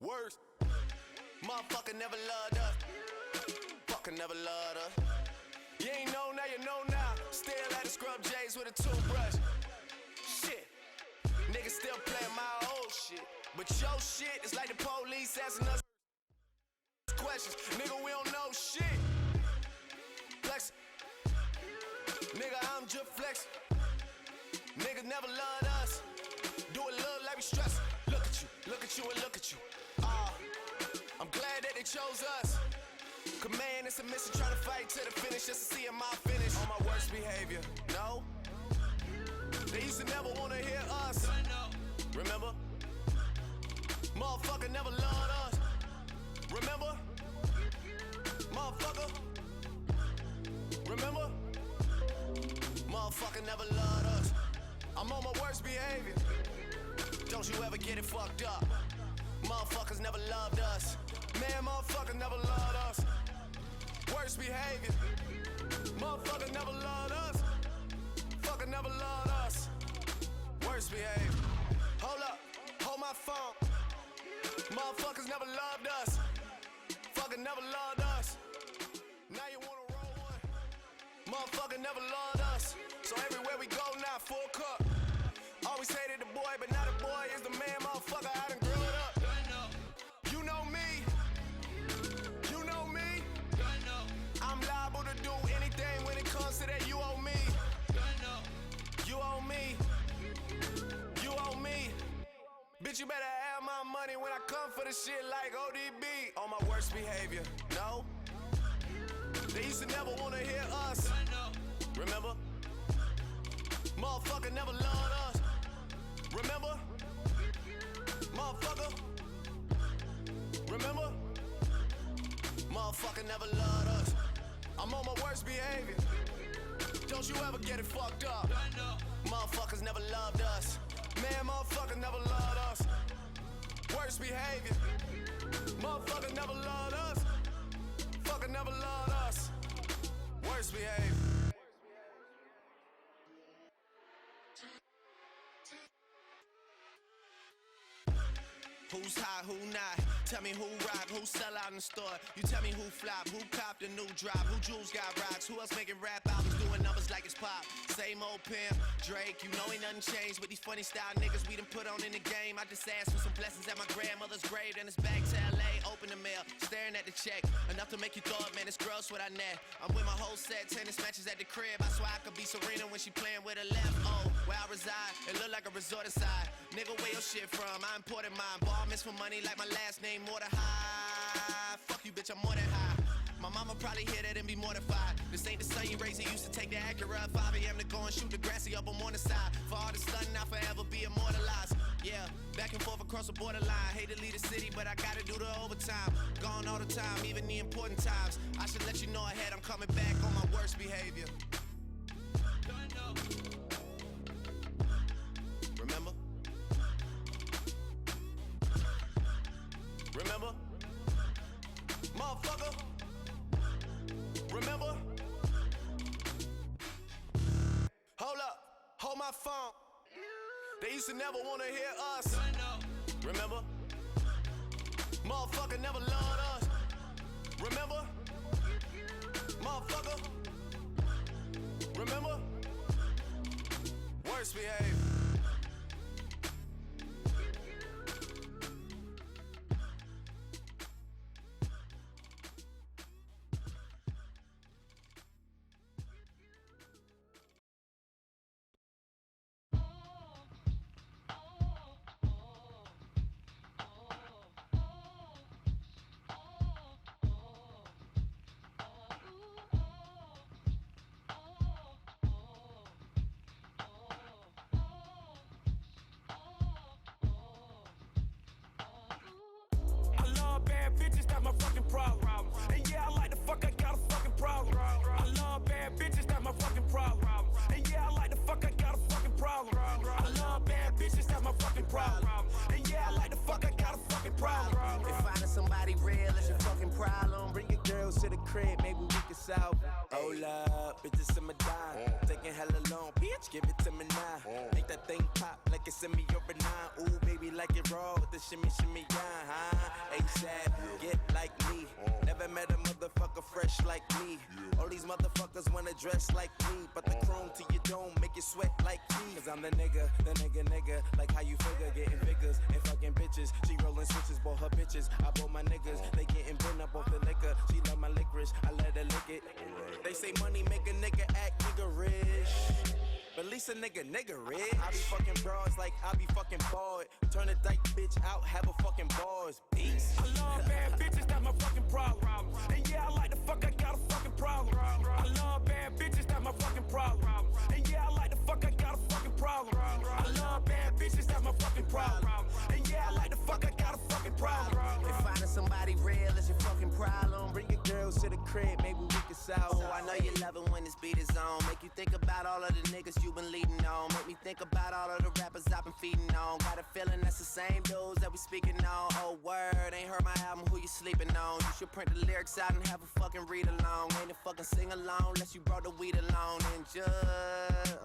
Worse, motherfucker never loved us. Fucker never loved us. You ain't know now, you know now. Still at the scrub J's with a toothbrush. Shit, niggas still playing my old shit. But your shit is like the police asking us questions. Nigga, we don't know shit. Flex. Nigga, I'm just flexing. Niggas never loved us. Do it look like we stressing. Look at you, and look at you. I'm glad that they chose us. Cause man, it's a mission trying to fight to the finish just to see my finish. On my worst behavior, no. They used to never wanna hear us. Remember? Motherfucker never loved us. Remember? Motherfucker. Remember? Motherfucker never loved us. I'm on my worst behavior. Don't you ever get it fucked up. Motherfuckers never loved us. Man, motherfucker never loved us. Worst behavior. Motherfucker never loved us. Fucker never loved us. Worst behavior. Hold up, hold my phone. Motherfuckers never loved us. Fucker never loved us. Now you wanna roll one. Motherfucker never loved us. So everywhere we go now, full cup. Always hated the boy, but now the boy is the man, motherfucker. I done grew it up. You know me. You know me. I'm liable to do anything when it comes to that. You owe me. You owe me. You owe me. Bitch, you better have my money when I come for the shit like ODB. On my worst behavior, no. They used to never wanna hear us. Remember? Motherfucker never loved us. Remember? Motherfucker. Remember? Motherfucker never loved us. I'm on my worst behavior. Don't you ever get it fucked up. Motherfuckers never loved us. Man, motherfucker never loved us. Worst behavior. Motherfucker never loved us. Fucker never loved us. Worst behavior. Who's hot, who not? Tell me who rock, who sell out in the store. You tell me who flop, who copped the new drop, who jewels got rocks, who else making rap albums doing numbers like it's pop. Same old pimp, Drake, you know ain't nothing changed with these funny style niggas we done put on in the game. I just asked for some blessings at my grandmother's grave, then it's back to LA, open the mail, staring at the check. Enough to make you thought, man, it's gross what I net. I'm with my whole set, tennis matches at the crib. I swear I could be Serena when she playing with her left. Oh, where I reside, it look like a resort aside. Nigga, where your shit from? I imported mine. Ball miss for money like my last name, more than high. Fuck you, bitch, I'm more than high. My mama probably hear that and be mortified. This ain't the son you raised, he used to take the Acura at 5 a.m. to go and shoot the grassy up on the side. For all the stunning, I'll forever be immortalized. Yeah, back and forth across the borderline. Hate to leave the city, but I gotta do the overtime. Gone all the time, even the important times. I should let you know ahead, I'm coming back on my worst behavior. Remember? Remember? Motherfucker. Remember? Hold up, hold my phone. They used to never wanna hear us. Remember? Motherfucker never loved us. Remember? Motherfucker. Remember? Worst behavior. Hold up, bitches in my dime. Taking hella long, bitch, give it to me now. Make that thing pop like it's in me over 9. Ooh, baby, like it raw with the shimmy, shimmy, yeah, huh? ASAP, get like me. Never met a motherfucker fresh like me. All these motherfuckers wanna dress like me, but the chrome to your dome make you sweat like me. Cause I'm the nigga, like how you figure, getting figures and fucking bitches. She rolling switches, bought her bitches. I bought my niggas, they getting bent up off the liquor. She love my licorice, I let her lick it. They say money make a nigga act niggerish, but at least a nigga rich. I be fucking bras like I be fucking bored. Turn a dyke bitch out, have a fucking bars. Peace. I love bad bitches, that's my fucking problem. And yeah, I like the fuck, I got a fucking problem. I love bad bitches, that's my fucking problem. And yeah, I like the fuck, I got a fucking problem. I love bad bitches, that's my fucking problem. And yeah, I like the fuck, I got a fucking problem. If finding somebody real is your fucking problem, bring your girls to the crib, maybe we can solve. Oh, I know you love it when this beat is on. Make you think about all of the niggas you been leading on. Make me think about all of the rappers I've been feeding on. Got a feeling that's the same dudes that we speaking on. Oh, word, ain't heard my album, who you sleeping on? You should print the lyrics out and have a fucking read along. Ain't a fucking sing along unless you brought the weed along. And just,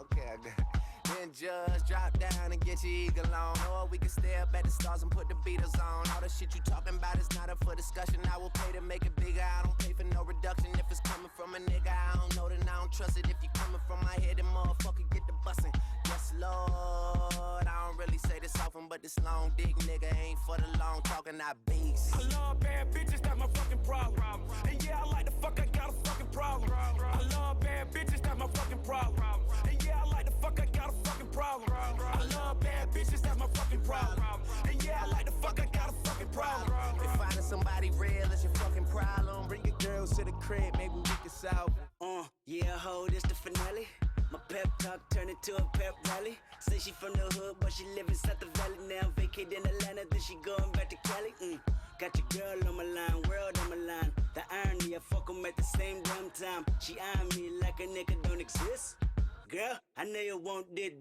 okay, I got it. Then just drop down and get your eagle on. Or we can stay up at the stars and put the Beatles on. All the shit you talking about is not up for discussion. I will pay to make it bigger. I don't pay for no reduction. If it's coming from a nigga I don't know, then I don't trust it. If you coming from my head, then motherfucker get the bussin'. Yes, Lord. I don't really say this often, but this long dick nigga ain't for the long talking, I beast. I love bad bitches, that's my fucking problem. And yeah, I like the fuck, I got a fucking problem. I love bad bitches, that's my fucking problem. And yeah, I like the fuck, I got a fucking problem. I love bad bitches, that's my fucking problem. And yeah, I like the fuck, I got a fucking problem. If finding somebody real is your fucking problem, bring your girls to the crib, maybe we can solve. Yeah, ho, this the finale. My pep talk turned into a pep rally. Say she from the hood, but she live inside the valley now. Vacate in Atlanta, then she going back to Cali. Got your girl on my line, world on my line. The irony, I fuck 'em at the same damn time. She eyeing me like a nigga don't exist. Girl, I know you want this.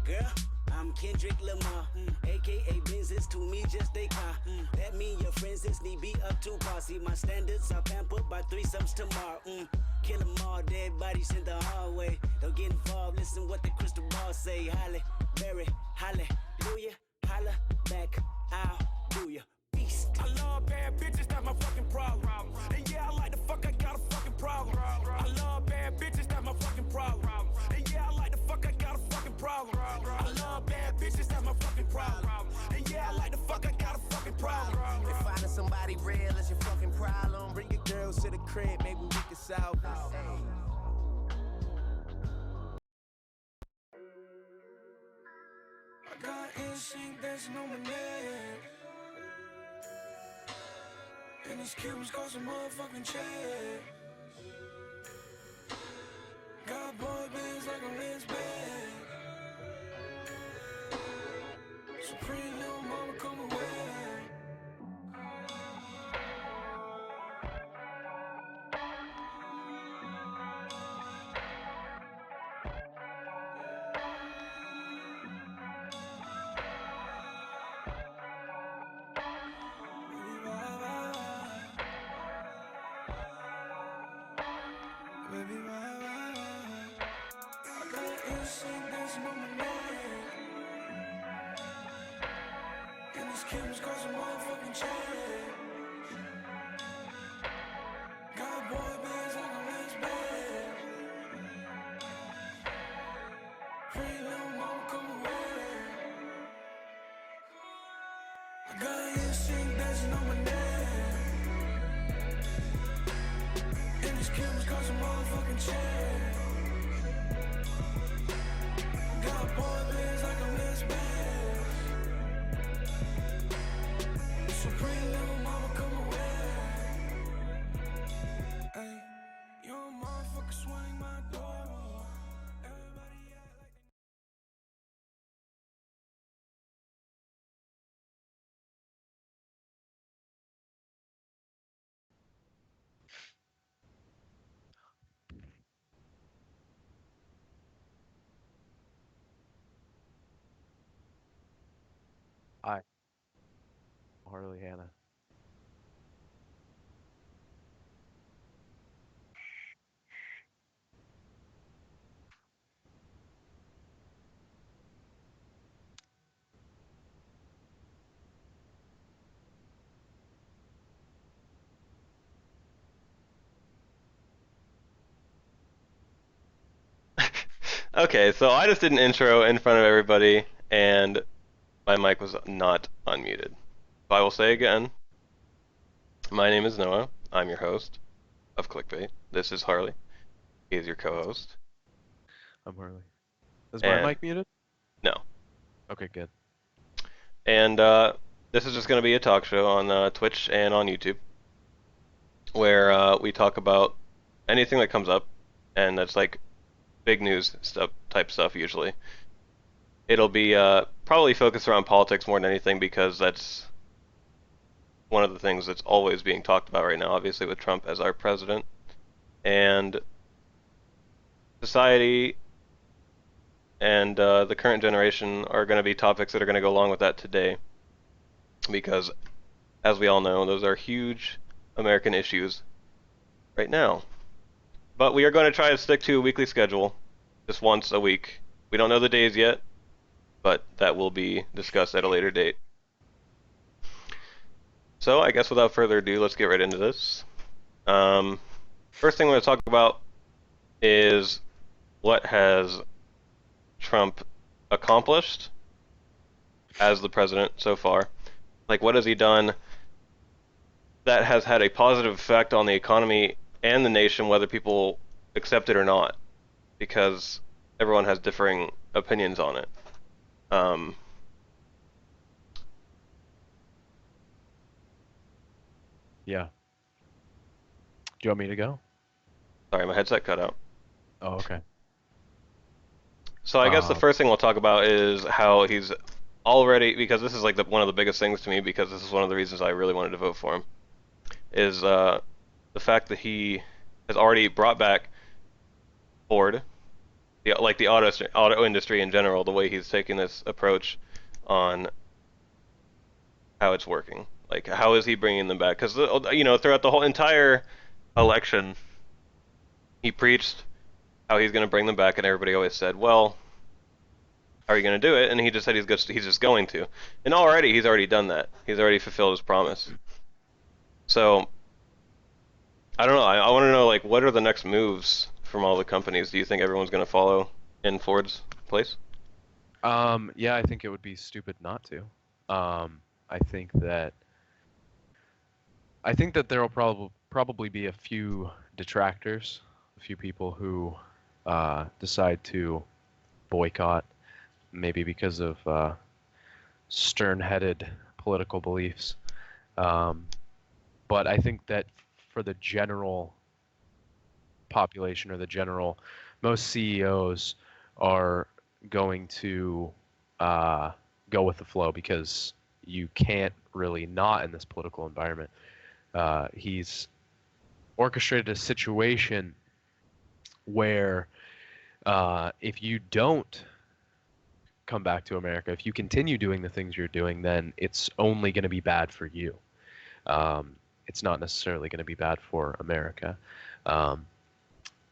Girl, I'm Kendrick Lamar, a.k.a. Benzes, to me just they car. That mean your friends is need be up to par. See my standards are pampered by threesomes tomorrow. Kill them all, dead bodies in the hallway. Don't get involved, listen what the crystal ball say. Holly, Berry, hallelujah, holla back, I'll do ya. Beast. I love bad bitches, that's my fucking problem. And yeah, I like the fuck, I got a fucking problem. I love bad bitches, that's my fucking problem. And yeah, I like the fuck, I got a fucking problem. I love bad bitches, that's my fucking problem. And yeah, I like the fuck, I got a fucking problem. If finding somebody real is your fucking problem, bring your girls to the crib, maybe we can solve this. I got instinct dancing on my neck. And these Cubans cost a motherfucking check. Got boy bands like a Lens bag. Supreme little mama come away. Baby, why? I got instinct dancing on my neck. And these Cubans cost a motherfucking check. Got boy bands like a Lens bag. Pretty little mama come away. I got instinct dancing on my neck. And these Cubans cost a motherfucking check. Got boy bands like a Lens bag. Supreme little mama come away. Ay, young motherfucker swing my door. Everybody act like they Hi, Harley Hannah. Okay, so I just did an intro in front of everybody, and my mic was not unmuted. So I will say again, my name is Noah. I'm your host of ClickBait. This is Harley. He is your co-host. I'm Harley. Is my And mic muted? no. Okay, good. And this is just going to be a talk show on Twitch and on YouTube, where we talk about anything that comes up, and that's like big news stuff type stuff usually. It'll be probably focused around politics more than anything because that's one of the things that's always being talked about right now, obviously with Trump as our president. And society and the current generation are going to be topics that are going to go along with that today because, as we all know, those are huge American issues right now. But we are going to try to stick to a weekly schedule, just once a week. We don't know the days yet, but that will be discussed at a later date. So I guess without further ado, let's get right into this. First thing we're going to talk about is what has Trump accomplished as the president so far. Like, what has he done that has had a positive effect on the economy and the nation, whether people accept it or not, because everyone has differing opinions on it. Yeah. Do you want me to go? Sorry, my headset cut out. Oh, okay. So I guess the first thing we'll talk about is how he's already, because this is like one of the biggest things to me, because this is one of the reasons I really wanted to vote for him, is the fact that he has already brought back Ford, the auto industry in general, the way he's taking this approach on how it's working. Like, how is he bringing them back? Because, throughout the whole entire election, he preached how he's going to bring them back, and everybody always said, well, are you going to do it? And he just said he's just going to. And he's already done that. He's already fulfilled his promise. So, I don't know. I want to know, like, what are the next moves from all the companies? Do you think everyone's going to follow in Ford's place? Yeah, I think it would be stupid not to. I think that there will probably be a few detractors, a few people who decide to boycott, maybe because of stern-headed political beliefs. But I think that for the general population or most CEOs are going to go with the flow because you can't really not in this political environment. He's orchestrated a situation where if you don't come back to America, if you continue doing the things you're doing, then it's only going to be bad for you. It's not necessarily going to be bad for America.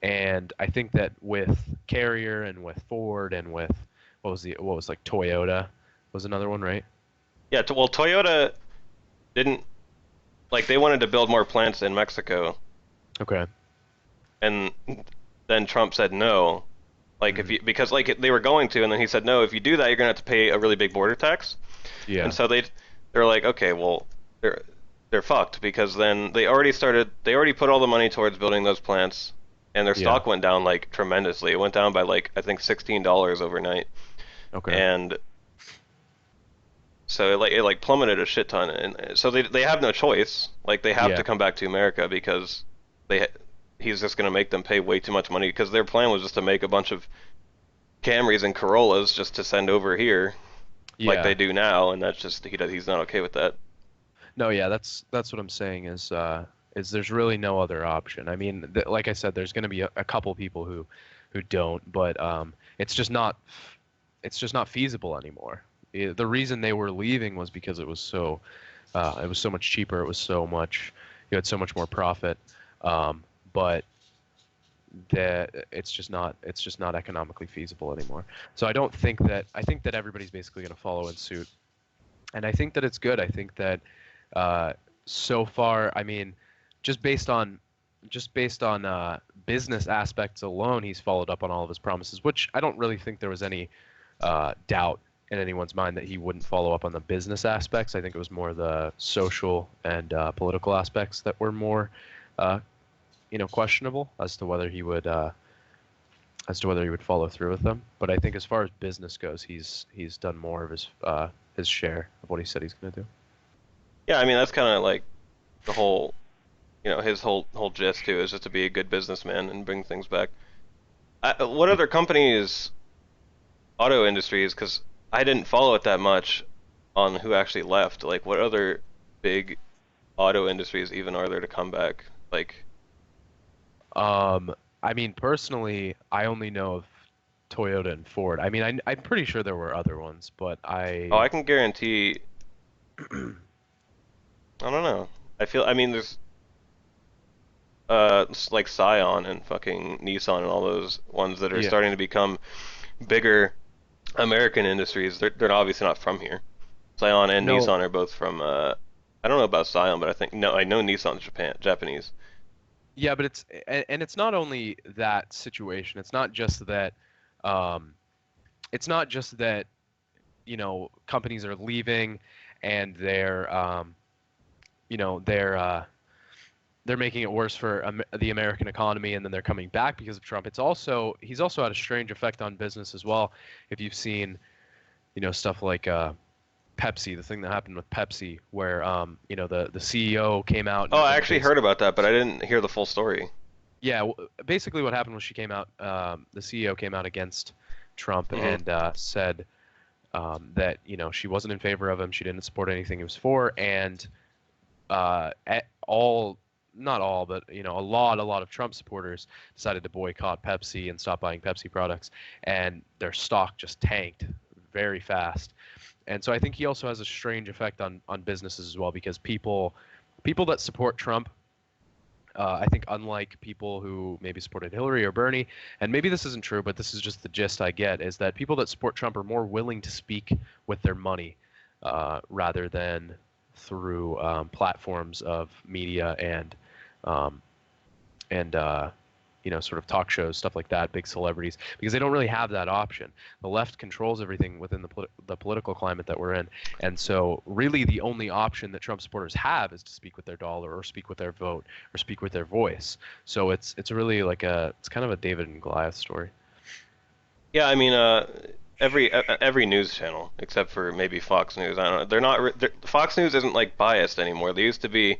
And I think that with Carrier and with Ford and with what was like Toyota was another one, right? Yeah, well, Toyota didn't, like, they wanted to build more plants in Mexico. Okay. And then Trump said no. Like, because like they were going to, and then he said no, if you do that, you're going to have to pay a really big border tax. Yeah. And so they're like, okay, well, they're fucked, because then they already put all the money towards building those plants, and their stock went down like tremendously. It went down by like, I think, $16 overnight. Okay. And so it plummeted a shit ton, and so they have no choice. Like, they have to come back to America because he's just gonna make them pay way too much money, because their plan was just to make a bunch of Camrys and Corollas just to send over here, like they do now, and that's just he's not okay with that. No, yeah, that's what I'm saying is there's really no other option. I mean, like I said, there's going to be a couple people who don't, but it's just not feasible anymore. The reason they were leaving was because it was so much cheaper. It was so much, you had so much more profit, but it's just not economically feasible anymore. So I think that everybody's basically going to follow in suit, and I think that it's good. I think that so far, I mean, just based on just based on business aspects alone, he's followed up on all of his promises, which I don't really think there was any doubt in anyone's mind that he wouldn't follow up on the business aspects. I think it was more the social and political aspects that were more, questionable as to whether he would follow through with them. But I think as far as business goes, he's done more of his share of what he said he's going to do. Yeah, I mean that's kind of like the whole, his whole gist too is just to be a good businessman and bring things back. What other companies, auto industries? Because I didn't follow it that much on who actually left. Like, what other big auto industries even are there to come back? Like, I mean, personally, I only know of Toyota and Ford. I mean, I'm pretty sure there were other ones, but oh, I can guarantee. I don't know. I mean, there's like Scion and fucking Nissan and all those ones that are Yeah. starting to become bigger American industries. They're obviously not from here. Scion and No. Nissan are both from I don't know about Scion, but I know Nissan's Japanese. Yeah, but it's not only that situation. It's not just that um, companies are leaving and you know, they're uh, they're making it worse for the American economy, and then they're coming back because of Trump. He's also had a strange effect on business as well. If you've seen, stuff like Pepsi, the thing that happened with Pepsi, where the CEO came out. Oh, I actually heard about that, but I didn't hear the full story. Yeah, basically what happened was she came out. The CEO came out against Trump and said that she wasn't in favor of him. She didn't support anything he was for, and not all, but a lot of Trump supporters decided to boycott Pepsi and stop buying Pepsi products, and their stock just tanked very fast. And so I think he also has a strange effect on businesses as well, because people that support Trump, I think unlike people who maybe supported Hillary or Bernie, and maybe this isn't true, but this is just the gist I get, is that people that support Trump are more willing to speak with their money rather than through platforms of media and sort of talk shows, stuff like that, big celebrities, because they don't really have that option. The left controls everything within the political climate that we're in, and so really the only option that Trump supporters have is to speak with their dollar, or speak with their vote, or speak with their voice. So it's really like it's kind of a David and Goliath story. Yeah, I mean, every news channel except for maybe Fox News. I don't know. Fox News isn't like biased anymore. They used to be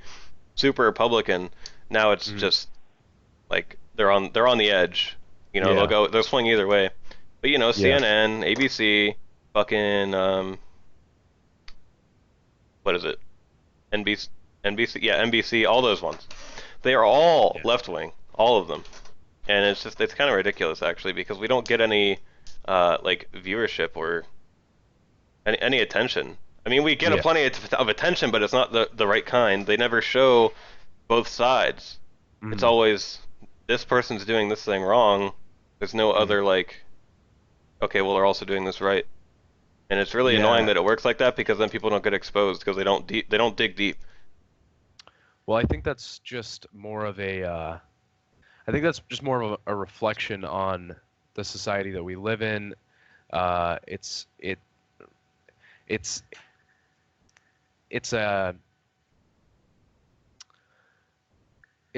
super Republican. Now it's just like they're on the edge. Yeah. They'll swing either way. But CNN, ABC, fucking what is it? NBC, all those ones. They are all left wing, all of them. And it's kind of ridiculous actually, because we don't get any like viewership or any attention. I mean, we get plenty of attention, but it's not the right kind. They never show both sides. It's always, this person's doing this thing wrong. There's no other like, okay, well, they're also doing this right. And it's really annoying that it works like that, because then people don't get exposed because they don't dig deep. Well, I think that's just more of a reflection on the society that we live in. It's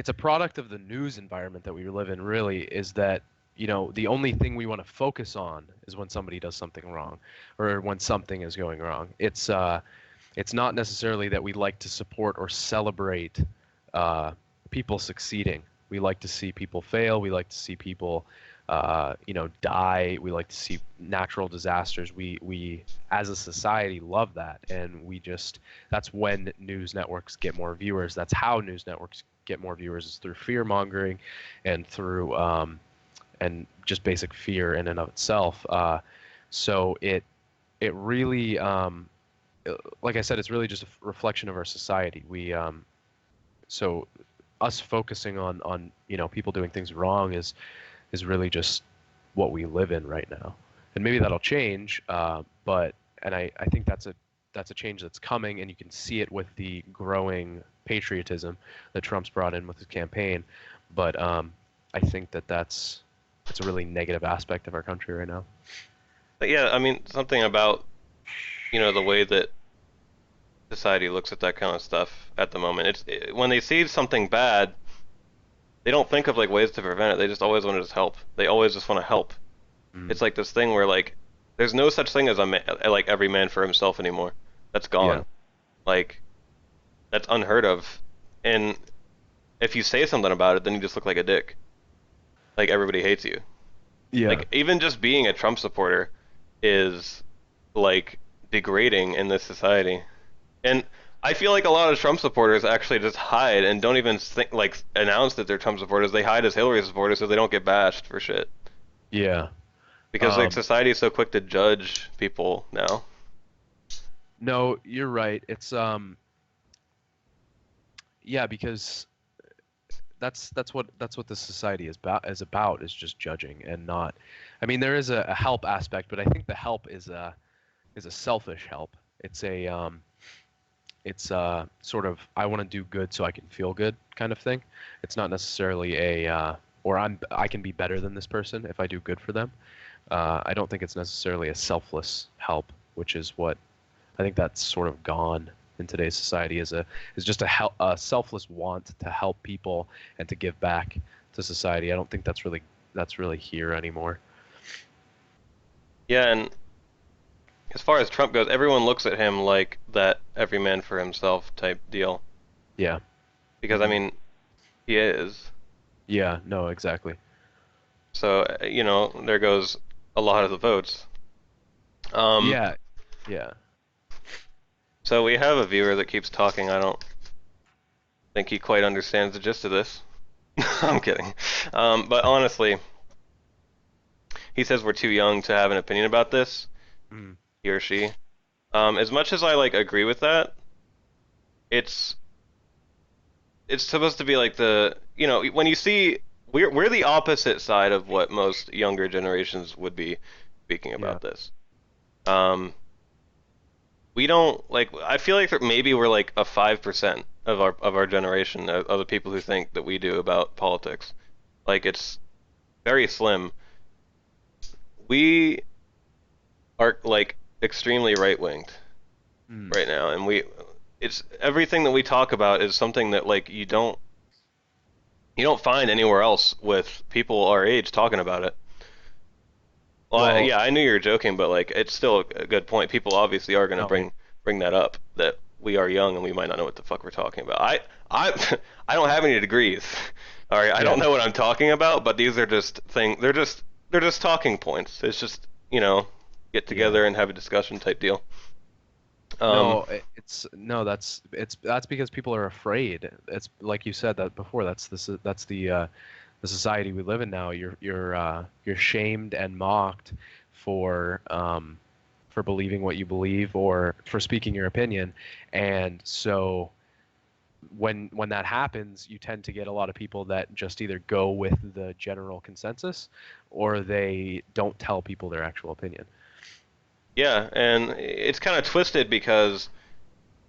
a product of the news environment that we live in, really, is that the only thing we want to focus on is when somebody does something wrong, or when something is going wrong. It's not necessarily that we like to support or celebrate people succeeding. We like to see people fail. We like to see people die. We like to see natural disasters. We as a society love that, and that's when news networks get more viewers. That's how news networks get more viewers, is through fear mongering and through and just basic fear in and of itself. So it really, like I said, it's really just a reflection of our society. So us focusing on people doing things wrong is really just what we live in right now. And maybe that'll change, but I think that's that's a change that's coming, and you can see it with the growing patriotism that Trump's brought in with his campaign. But I think that's a really negative aspect of our country right now. But yeah, I mean, something about, the way that society looks at that kind of stuff at the moment. When they see something bad, they don't think of like ways to prevent it. They just always want to just help. They always just want to help. It's like this thing where like there's no such thing as like every man for himself anymore. That's gone. Yeah. Like that's unheard of. And if you say something about it, then you just look like a dick. Like everybody hates you. Yeah. Like even just being a Trump supporter is like degrading in this society. And I feel like a lot of Trump supporters actually just hide and don't even announce that they're Trump supporters. They hide as Hillary supporters so they don't get bashed for shit. Yeah. Because like society is so quick to judge people now. No, you're right. It's yeah, because that's what the society is just judging and not. I mean, there is a help aspect, but I think the help is a selfish help. It's sort of I want to do good so I can feel good kind of thing. It's not necessarily or I can be better than this person if I do good for them. I don't think it's necessarily a selfless help, which is what I think that's sort of gone in today's society is just a selfless want to help people and to give back to society. I don't think that's really here anymore. Yeah, and as far as Trump goes, everyone looks at him like that every man for himself type deal. Yeah. Because I mean, he is. Yeah, no, exactly. So, there goes a lot of the votes. Yeah. So we have a viewer that keeps talking. I don't think he quite understands the gist of this. I'm kidding. But honestly, he says we're too young to have an opinion about this. He or she. As much as I agree with that, it's supposed to be like when you see we're the opposite side of what most younger generations would be speaking about this. We don't I feel like maybe we're like a 5% of our generation of the people who think that we do about politics. Like it's very slim. We are extremely right-winged right now, and it's everything that we talk about is something that you don't find anywhere else with people our age talking about it. Well, yeah, I knew you were joking, but it's still a good point. People obviously are going to bring that up, that we are young and we might not know what the fuck we're talking about. I don't have any degrees. All right, I don't know what I'm talking about, but these are just things. They're just talking points. It's just get together and have a discussion type deal. That's because people are afraid. It's like you said that before. That's the society we live in now. You're shamed and mocked for believing what you believe or for speaking your opinion, and so when that happens, you tend to get a lot of people that just either go with the general consensus or they don't tell people their actual opinion. Yeah, and it's kind of twisted because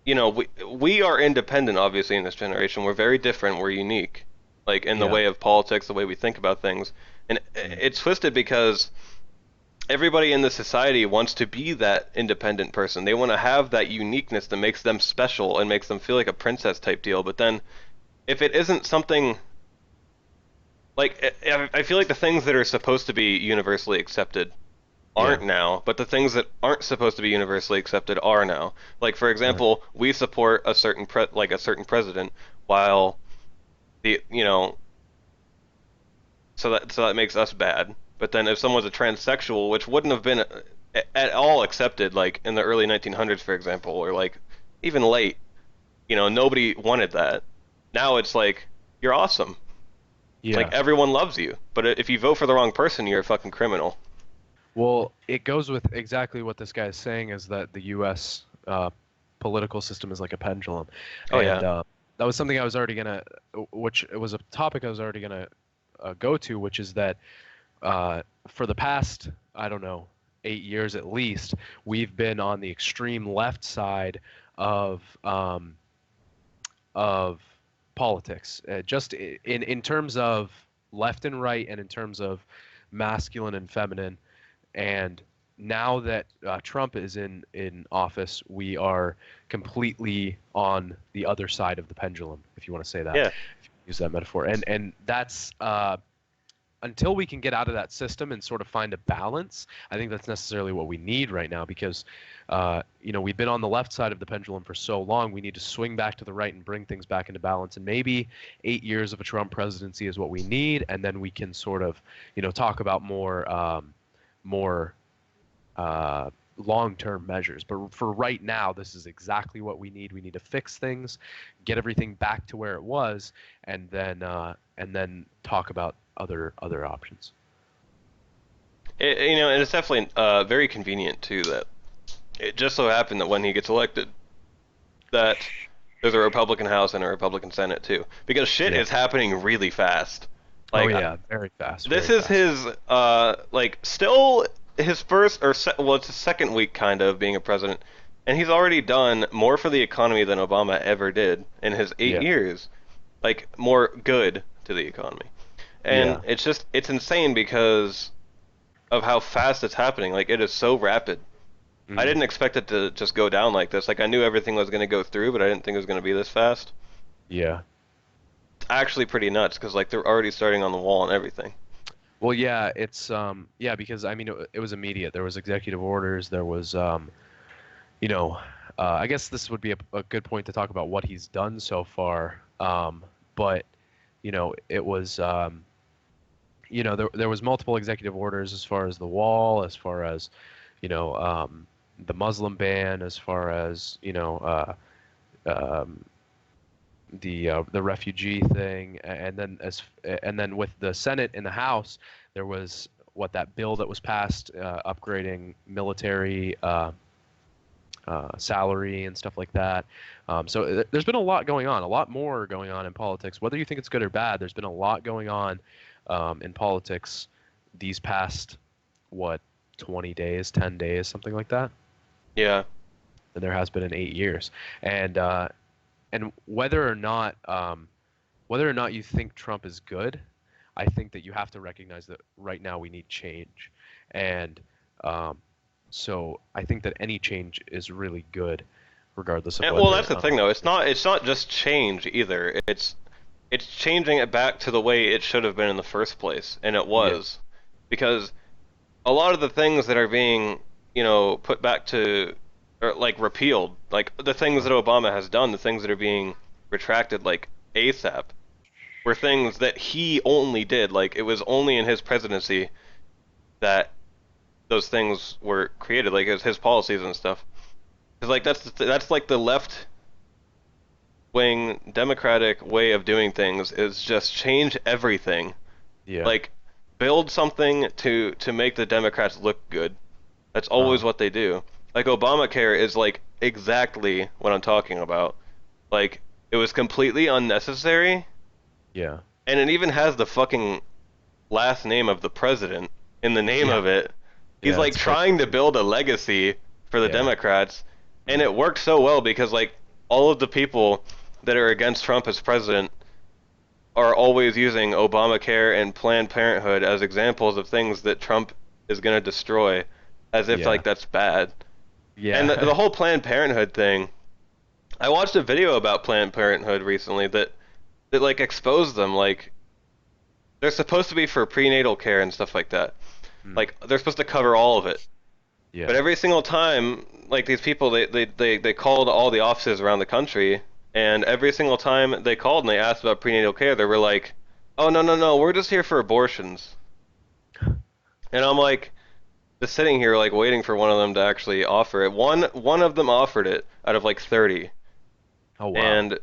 we are independent obviously in this generation. We're very different. We're unique. In the way of politics, the way we think about things. And it's twisted because everybody in the society wants to be that independent person. They want to have that uniqueness that makes them special and makes them feel like a princess type deal. But then if it isn't something I feel like the things that are supposed to be universally accepted aren't now, but the things that aren't supposed to be universally accepted are now. For example, we support a certain president while so that makes us bad. But then if someone's a transsexual, which wouldn't have been at all accepted in the early 1900s, for example, or even late, nobody wanted that. Now it's you're awesome. Yeah. Everyone loves you. But if you vote for the wrong person, you're a fucking criminal. Well, it goes with exactly what this guy is saying, is that the U.S. Political system is like a pendulum. That was something I was already which was a topic I was already gonna go to, which is that for the past, I don't know, 8 years at least, we've been on the extreme left side of politics, just in terms of left and right, and in terms of masculine and feminine. And now that Trump is in office, we are completely on the other side of the pendulum, if you want to say that. Yeah. If you use that metaphor, and that's until we can get out of that system and sort of find a balance. I think that's necessarily what we need right now, because we've been on the left side of the pendulum for so long. We need to swing back to the right and bring things back into balance. And maybe 8 years of a Trump presidency is what we need, and then we can sort of talk about more long-term measures. But for right now, this is exactly what we need. We need to fix things, get everything back to where it was, and then talk about other options. And it's definitely very convenient too that it just so happened that when he gets elected, that there's a Republican House and a Republican Senate too, because shit is happening really fast. Like, Very fast. This very is fast. his still his first it's his second week kind of being a president, and he's already done more for the economy than Obama ever did in his 8 years, like more good to the economy. And it's insane because of how fast it's happening. Like, it is so rapid. I didn't expect it to just go down like this. Like, I knew everything was going to go through, but I didn't think it was going to be this fast. Yeah. It's actually pretty nuts because, like, they're already starting on the wall and everything. Well, yeah, it's because I mean it was immediate. There was executive orders. There was I guess this would be a good point to talk about what he's done so far. But it was there was multiple executive orders as far as the wall, as far as the Muslim ban, as far as the refugee thing, and then with the Senate and the House, there was that bill that was passed upgrading military salary and stuff like that. So there's been a lot going on, a lot more going on in politics. Whether you think it's good or bad, there's been a lot going on in politics these past 20 days, 10 days, something like that. Yeah. And there has been in 8 years, and whether or not you think Trump is good, I think that you have to recognize that right now we need change, and so I think that any change is really good, regardless of. Well, that's the thing, though. It's not just change either. It's changing it back to the way it should have been in the first place, and it was, because a lot of the things that are being put back to, or like repealed, like the things that Obama has done, the things that are being retracted like ASAP, were things that he only did. Like, it was only in his presidency that those things were created, like his policies and stuff. Because like that's like the left wing Democratic way of doing things, is just change everything. Yeah. Like, build something to make the Democrats look good. That's always what they do. Like, Obamacare is like exactly what I'm talking about. Like, it was completely unnecessary. Yeah. And it even has the fucking last name of the president in the name of it. He's like trying to build a legacy for the Democrats, and it worked so well because like all of the people that are against Trump as president are always using Obamacare and Planned Parenthood as examples of things that Trump is going to destroy, as if like that's bad. Yeah. And the whole Planned Parenthood thing, I watched a video about Planned Parenthood recently that like exposed them. Like, they're supposed to be for prenatal care and stuff like that. Like, they're supposed to cover all of it. Yeah. But every single time, like, these people, they called all the offices around the country, and every single time they called and they asked about prenatal care, they were like, oh, no, we're just here for abortions. And I'm like, just sitting here, like, waiting for one of them to actually offer it. One of them offered it out of, like, 30. Oh, wow. And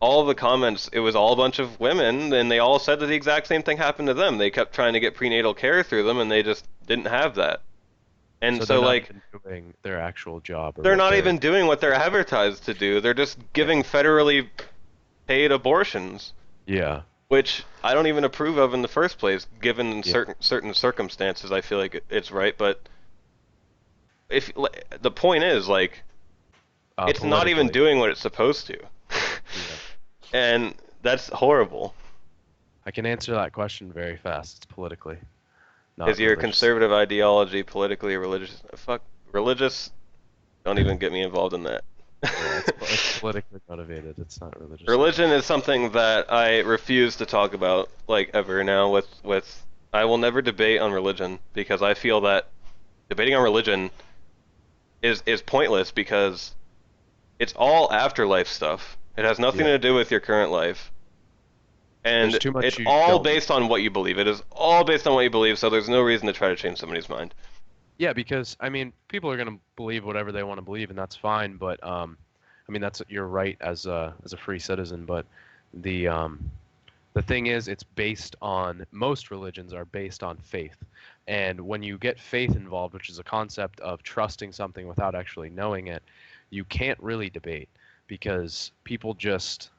all of the comments, it was all a bunch of women, and they all said that the exact same thing happened to them. They kept trying to get prenatal care through them, and they just didn't have that. And so like, doing their actual job. They're not even doing what they're advertised to do. They're just giving federally paid abortions. Yeah. Which I don't even approve of in the first place, given certain circumstances. I feel like it's right, but if the point is like it's not even politically. doing what it's supposed to, Yeah. and that's horrible. I can answer that question very fast. It's politically, Is not your religious. conservative ideology politically or religious? Fuck, religious. Don't even get me involved in that. Yeah, it's politically motivated. It's not religious. Religion is something that I refuse to talk about, like, ever now. I will never debate on religion because I feel that debating on religion is pointless because it's all afterlife stuff. It has nothing Yeah. to do with your current life, There's and too much it's you all don't. based on what you believe. It is all based on what you believe, so there's no reason to try to change somebody's mind. Yeah, because I mean, people are gonna believe whatever they want to believe, and that's fine. But I mean, that's your right as a free citizen. But the um, the thing is, it's based on most religions are based on faith, and when you get faith involved, which is a concept of trusting something without actually knowing it, you can't really debate because people just.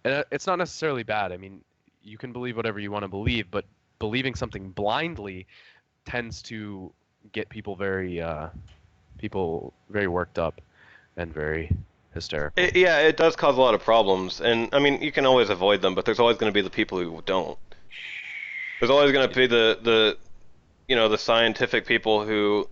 And it's not necessarily bad. I mean, you can believe whatever you want to believe, but believing something blindly tends to get people very worked up and very hysterical. Yeah, it does cause a lot of problems, and I mean, you can always avoid them, but there's always going to be the people who don't. There's always going to be the scientific people who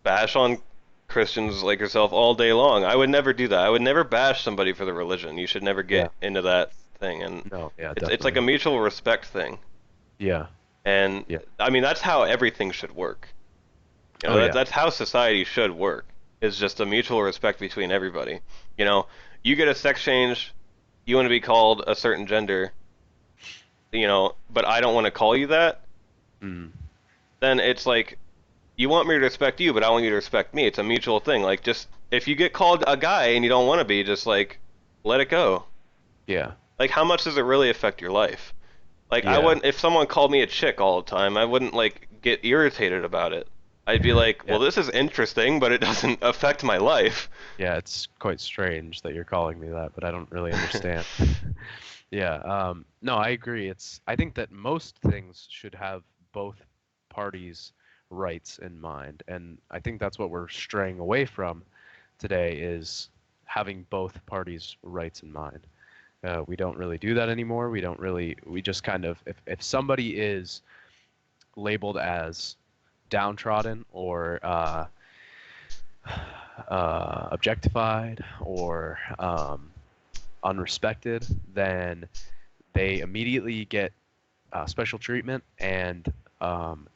bash on Christians like yourself all day long. I would never do that. I would never bash somebody for their religion. You should never Yeah. get into that thing, and No. Yeah. it's like a Definitely. mutual respect thing. Yeah. And Yeah. I mean, that's how everything should work. Oh yeah. That's how society should work. Is just a mutual respect between everybody. You know, you get a sex change, you want to be called a certain gender, but I don't want to call you that, Mm. then it's like you want me to respect you, but I want you to respect me. It's a mutual thing. Like just if you get called a guy and you don't want to be, just like let it go. Yeah. Like how much does it really affect your life? Like I Yeah. wouldn't if someone called me a chick all the time, I wouldn't like get irritated about it. I'd be like, Yeah. well, this is interesting, but it doesn't affect my life. Yeah. It's quite strange that you're calling me that, but I don't really understand. Yeah. No, I agree. I think that most things should have both parties' rights in mind, and I think that's what we're straying away from today is having both parties' rights in mind. We don't really do that anymore. We just kind of, if somebody is labeled as downtrodden or objectified or unrespected, then they immediately get special treatment, and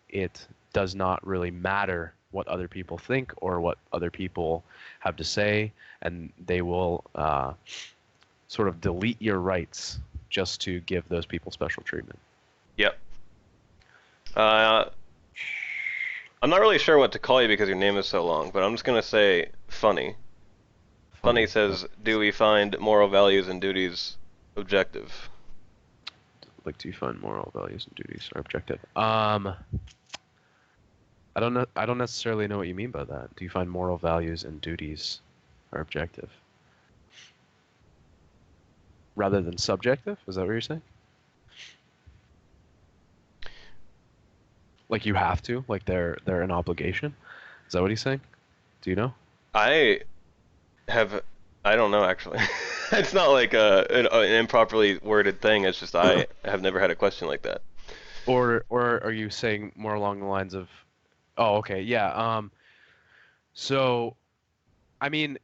it does not really matter what other people think or what other people have to say, and they will sort of delete your rights just to give those people special treatment. Yep. Uh, I'm not really sure what to call you because your name is so long, but I'm just gonna say funny. Funny says, do we find moral values and duties objective? Like, do you find moral values and duties are objective? I don't know. I don't necessarily know what you mean by that. Do you find moral values and duties are objective rather than subjective? Is that what you're saying? Like you have to, like they're an obligation. Is that what he's saying? Do you know? I have, I don't know actually. It's not like an improperly worded thing. It's just I have never had a question like that. Or are you saying more along the lines of, oh, okay, yeah. So, I mean,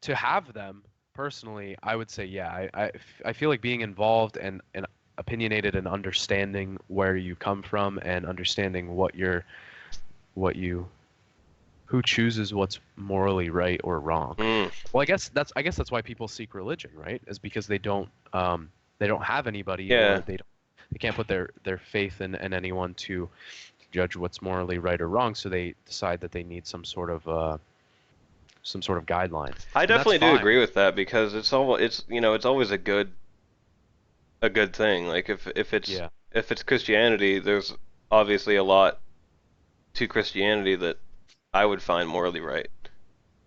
to have them personally, I would say, yeah. I feel like being involved and opinionated and understanding where you come from and understanding what you who chooses what's morally right or wrong. Mm, Well, I guess that's why people seek religion, right? Is because they don't have anybody, yeah. or they can't put their faith in anyone to judge what's morally right or wrong, so they decide that they need some sort of guideline. I And that's definitely do fine. agree with that because it's always a good thing. Like Yeah. if it's Christianity, there's obviously a lot to Christianity that I would find morally right.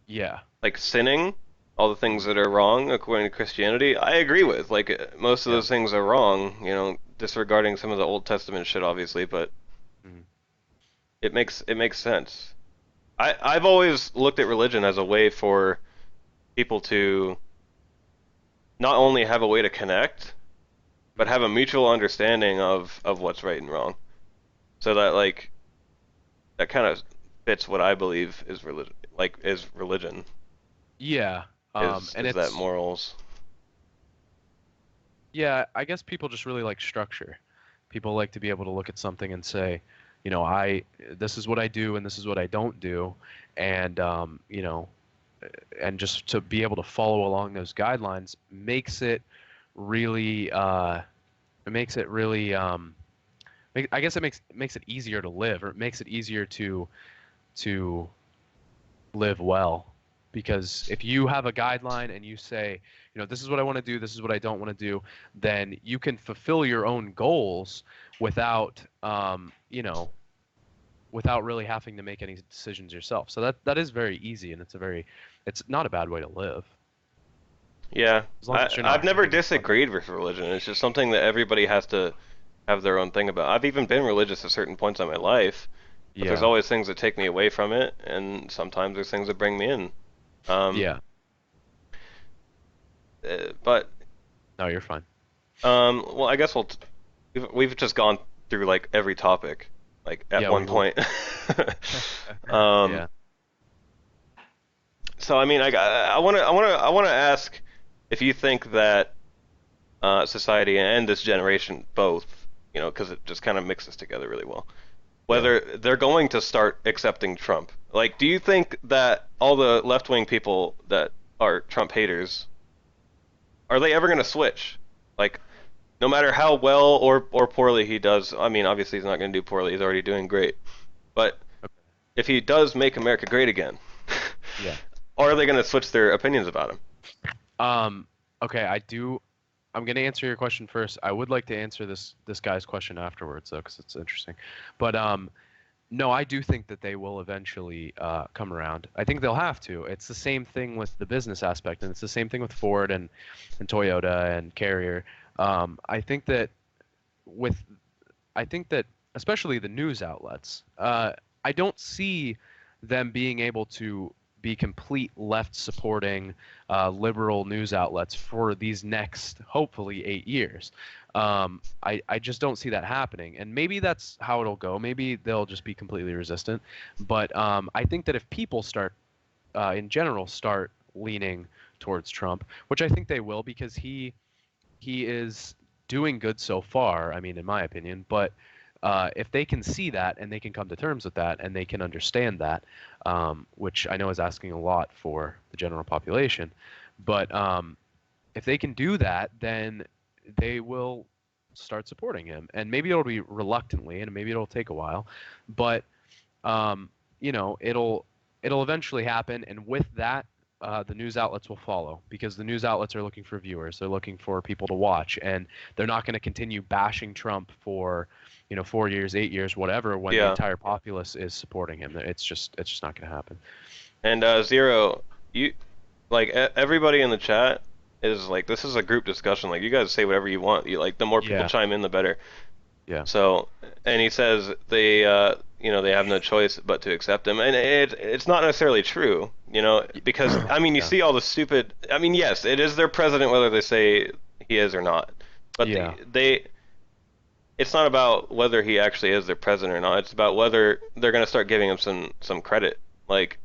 Yeah. Like sinning, all the things that are wrong according to Christianity, I agree with. Like most of Yeah. those things are wrong, disregarding some of the Old Testament shit obviously, but Mhm. it makes sense. I've always looked at religion as a way for people to not only have a way to connect, but have a mutual understanding of what's right and wrong. So that like that kind of fits what I believe is religion, Yeah. And is that it's morals. Yeah, I guess people just really like structure. People like to be able to look at something and say, you know, I this is what I do and this is what I don't do, and you know, and just to be able to follow along those guidelines makes it really it makes it really I guess it makes it easier to live, or it makes it easier to live well. Because if you have a guideline and you say, you know, this is what I want to do, this is what I don't want to do, then you can fulfill your own goals without, you know, without really having to make any decisions yourself. So that is very easy, and it's not a bad way to live. Yeah, As long as you're I've not never getting fucked. disagreed with religion. It's just something that everybody has to have their own thing about. I've even been religious at certain points in my life, but there's Yeah. always things that take me away from it, and sometimes there's things that bring me in. Um, Yeah. but No, you're fine. well, I guess we've just gone through like every topic, like at Yeah, one we will. point. Um, Yeah. so I mean, I wanna ask if you think that society and this generation both, you know, because it just kind of mixes together really well, Yeah. whether they're going to start accepting Trump. Like, do you think that all the left-wing people that are Trump haters, are they ever going to switch? Like, no matter how well or poorly he does, I mean, obviously he's not going to do poorly. He's already doing great. But if he does make America great again, Yeah. are they going to switch their opinions about him? Um, okay, I'm going to answer your question first. I would like to answer this guy's question afterwards, though, because it's interesting. But no, I do think that they will eventually come around. I think they'll have to. It's the same thing with the business aspect, and it's the same thing with Ford and Toyota and Carrier. I think that with I think that especially the news outlets, I don't see them being able to be complete left supporting liberal news outlets for these next hopefully 8 years. I just don't see that happening, and maybe that's how it'll go. Maybe they'll just be completely resistant. But I think that if people start in general start leaning towards Trump, which I think they will, because he is doing good so far. I mean, in my opinion, but if they can see that and they can come to terms with that and they can understand that, which I know is asking a lot for the general population, but if they can do that, then they will start supporting him, and maybe it'll be reluctantly, and maybe it'll take a while, but you know, it'll eventually happen, and with that, the news outlets will follow, because the news outlets are looking for viewers. They're looking for people to watch, and they're not going to continue bashing Trump for, you know, 4 years, 8 years, whatever, when the Yeah. entire populace is supporting him. It's just not going to happen. And Zero, you like everybody in the chat is like, this is a group discussion. Like, you guys say whatever you want. You like, the more people Yeah. chime in, the better. Yeah. So, and he says they, you know, they have no choice but to accept him, and it's not necessarily true, you know, because I mean, you Yeah. see all the stupid. I mean, yes, it is their president whether they say he is or not, but Yeah. it's not about whether he actually is their president or not. It's about whether they're going to start giving him some credit. Like,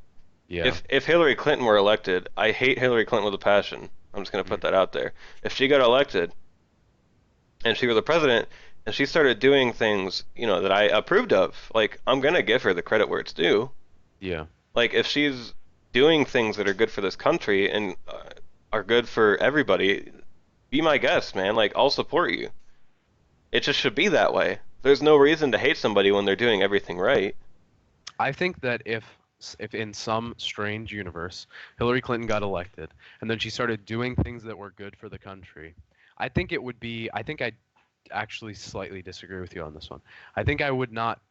Yeah. if Hillary Clinton were elected, I hate Hillary Clinton with a passion. I'm just going to put that out there. If she got elected and she were the president and she started doing things, you know, that I approved of, like, I'm going to give her the credit where it's due. Yeah. Like, if she's doing things that are good for this country and are good for everybody, be my guest, man. Like, I'll support you. It just should be that way. There's no reason to hate somebody when they're doing everything right. I think that if in some strange universe Hillary Clinton got elected and then she started doing things that were good for the country, I think it would be. I think I actually slightly disagree with you on this one. I think I would not.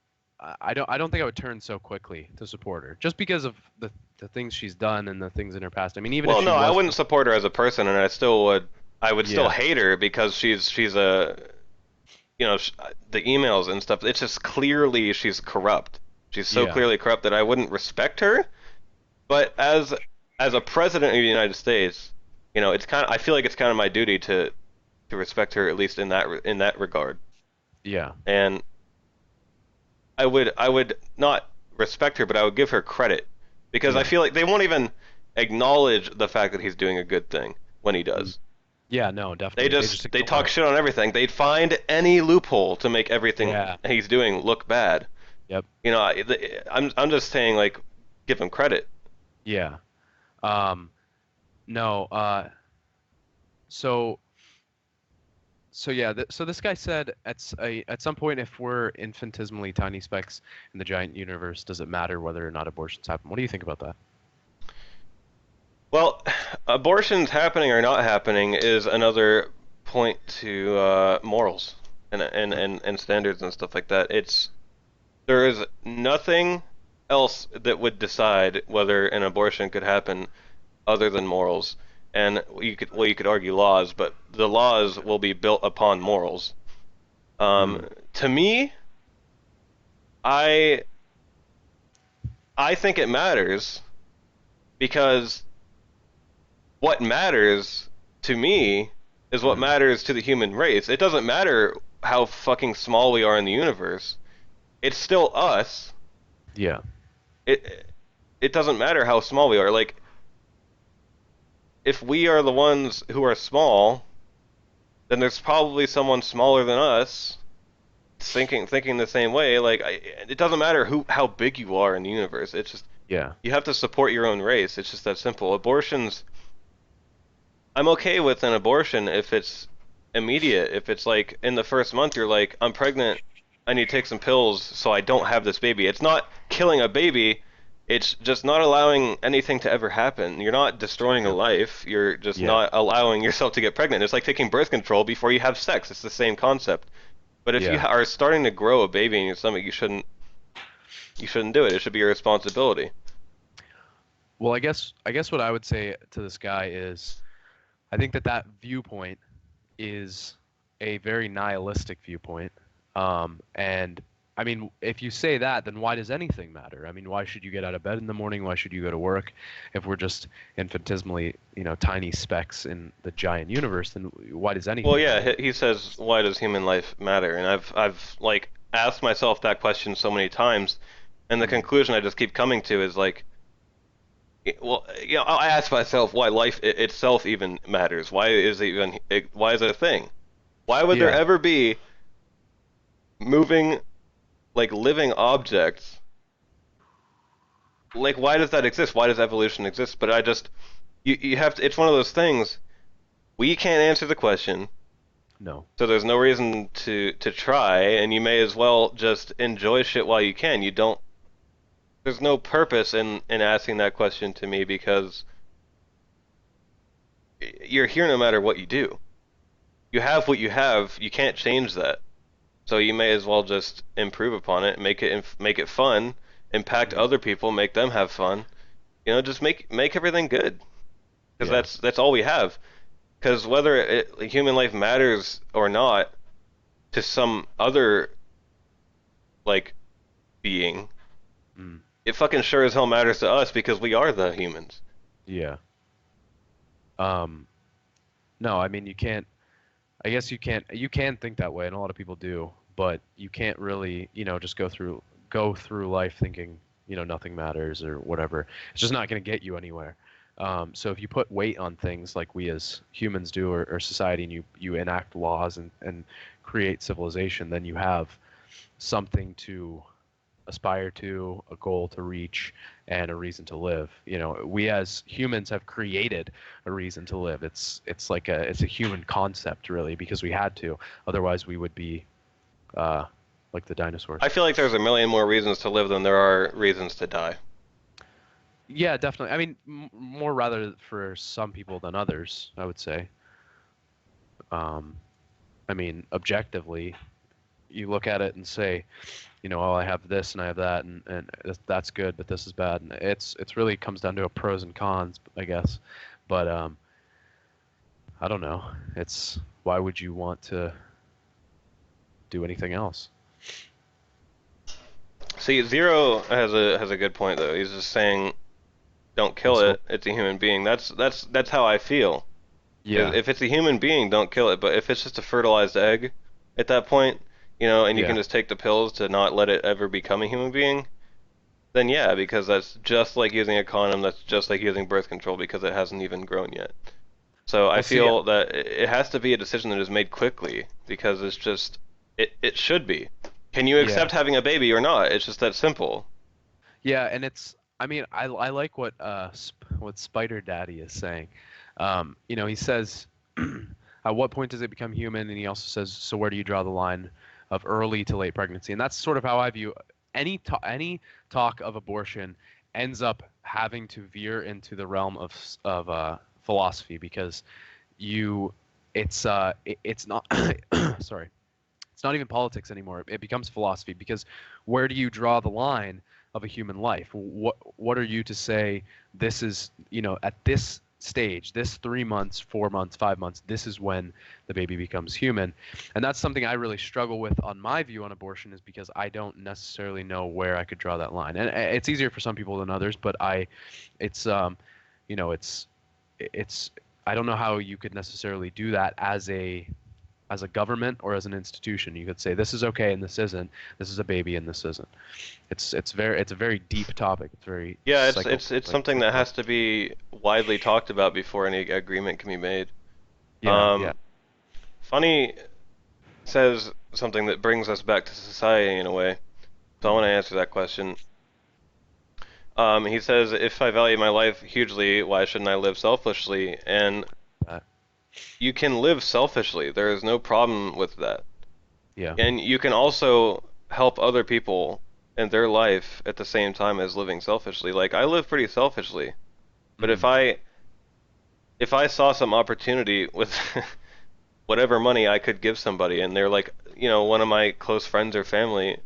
I don't think I would turn so quickly to support her, just because of the things she's done and the things in her past. I mean, even Well, if she no, I was. wouldn't support her as a person, and I would still Yeah. hate her because she's a, you know, the emails and stuff. It's just clearly she's corrupt. She's so Yeah. clearly corrupt that I wouldn't respect her. But as a president of the United States, you know, I feel like it's kind of my duty to respect her at least in that regard. Yeah. And I would not respect her, but I would give her credit because I Yeah. feel like they won't even acknowledge the fact that he's doing a good thing when he Mm. does. Yeah, no, definitely. They just They ignore talk it. shit on everything. They'd find any loophole to make everything Yeah. he's doing look bad. Yep. You know, I'm just saying like give him credit. Yeah. Um, no, so so yeah, so this guy said at some point, if we're infinitesimally tiny specks in the giant universe, does it matter whether or not abortions happen? What do you think about that? Well, abortions happening or not happening is another point to morals and standards and stuff like that. There is nothing else that would decide whether an abortion could happen other than morals. And you could argue laws, but the laws will be built upon morals. Mm. To me, I I think it matters because what matters to me is what Mm. matters to the human race. It doesn't matter how fucking small we are in the universe. It's still us. Yeah. It doesn't matter how small we are. Like if we are the ones who are small, then there's probably someone smaller than us thinking the same way. Like it doesn't matter how big you are in the universe. It's just Yeah. you have to support your own race. It's just that simple. Abortions, I'm okay with an abortion if it's immediate. If it's like in the first month you're like, I'm pregnant, I need to take some pills so I don't have this baby. It's not killing a baby. It's just not allowing anything to ever happen. You're not destroying a True. life. You're just Yeah. not allowing yourself to get pregnant. It's like taking birth control before you have sex. It's the same concept. But if you Yeah. are starting to grow a baby in your stomach, you shouldn't do it. It should be your responsibility. Well, I guess what I would say to this guy is I think that viewpoint is a very nihilistic viewpoint. And I mean, if you say that, then why does anything matter? I mean, why should you get out of bed in the morning? Why should you go to work? If we're just infinitesimally, tiny specks in the giant universe, then why does Well, anything yeah, matter? he says, why does human life matter? And I've like asked myself that question so many times, and the Mm. conclusion I just keep coming to is like, well, you know, I ask myself why life itself even matters. Why is it a thing? Why would there Yeah. ever be moving, like living objects? Like, why does that exist? Why does evolution exist? But you have to, it's one of those things, we can't answer the question, No. so there's no reason to try, and you may as well just enjoy shit while you can. There's no purpose in asking that question to me because you're here no matter what you do. You have what you have, you can't change that. So you may as well just improve upon it, make it fun, impact Mm. other people, make them have fun. You know, just make everything good because Yeah. that's all we have. Because whether human life matters or not to some other like being, Mm. it fucking sure as hell matters to us because we are the humans. Yeah. Um, no, I mean you can't. I guess you can't. You can think that way, and a lot of people do, but you can't really, just go through life thinking, nothing matters or whatever. It's just not going to get you anywhere. So if you put weight on things like we as humans do, or society, and you enact laws and create civilization, then you have something to aspire to, a goal to reach, and a reason to live. We as humans have created a reason to live. It's a human concept really because we had to. Otherwise, we would be uh, like the dinosaurs. I feel like there's a million more reasons to live than there are reasons to die. Yeah, definitely. I mean, more rather for some people than others, I would say. Um, I mean, objectively, you look at it and say, oh, I have this and I have that, and that's good, but this is bad. And it's really comes down to a pros and cons, I guess. But I don't know. It's why would you want to do anything else? See, Zero has a good point though. He's just saying, don't kill it. It's a human being. That's how I feel. Yeah. If it's a human being, don't kill it. But if it's just a fertilized egg, at that point, and you can just take the pills to not let it ever become a human being, then yeah, because that's just like using a condom. That's just like using birth control because it hasn't even grown yet. So I feel that it has to be a decision that is made quickly because it's just it should be. Can you accept having a baby or not? It's just that simple. Yeah, and I mean, I like what Spider Daddy is saying. He says, at what point does it become human? And he also says, so where do you draw the line of early to late pregnancy? And that's sort of how I view any talk of abortion ends up having to veer into the realm of philosophy because it's not sorry, it's not even politics anymore. It becomes philosophy because where do you draw the line of a human life? What are you to say this is, at this stage, this 3 months, 4 months, 5 months, this is when the baby becomes human? And that's something I really struggle with on my view on abortion is because I don't necessarily know where I could draw that line. And it's easier for some people than others, but it's I don't know how you could necessarily do that as a government or as an institution. You could say this is okay and this isn't. This is a baby and this isn't. It's a very deep topic. It's very it's something that has to be widely talked about before any agreement can be made. Yeah. Funny says something that brings us back to society in a way. So I want to answer that question. He says, if I value my life hugely, why shouldn't I live selfishly? And you can live selfishly. There is no problem with that. Yeah. And you can also help other people in their life at the same time as living selfishly. Like, I live pretty selfishly. But if I saw some opportunity with whatever money I could give somebody and they're like, one of my close friends or family,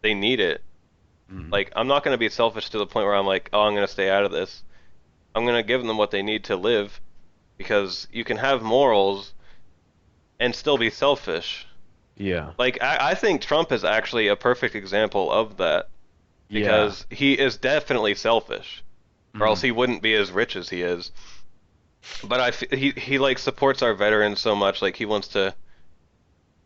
they need it. Like, I'm not going to be selfish to the point where I'm like, oh, I'm going to stay out of this. I'm going to give them what they need to live. Because you can have morals and still be selfish. Yeah. Like, I think Trump is actually a perfect example of that. Because he is definitely selfish. Or else he wouldn't be as rich as he is. But he like supports our veterans so much, like he wants to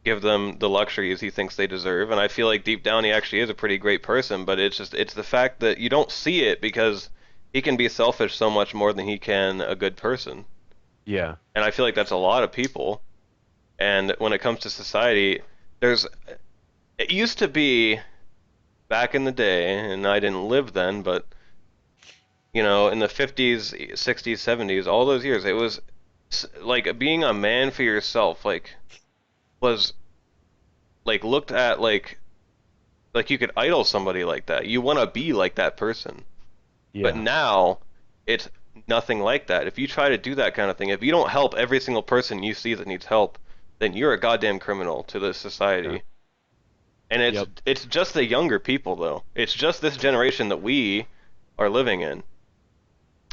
give them the luxuries he thinks they deserve. And I feel like deep down he actually is a pretty great person, but it's the fact that you don't see it because he can be selfish so much more than he can a good person. Yeah. And I feel like that's a lot of people. And when it comes to society, it used to be back in the day, and I didn't live then, but in the 50s, 60s, 70s, all those years, it was like being a man for yourself, was like looked at like you could idol somebody like that. You want to be like that person. Yeah. But now it's nothing like that. If you try to do that kind of thing, if you don't help every single person you see that needs help, then you're a goddamn criminal to this society. Yeah. And it's just the younger people though. It's just this generation that we are living in.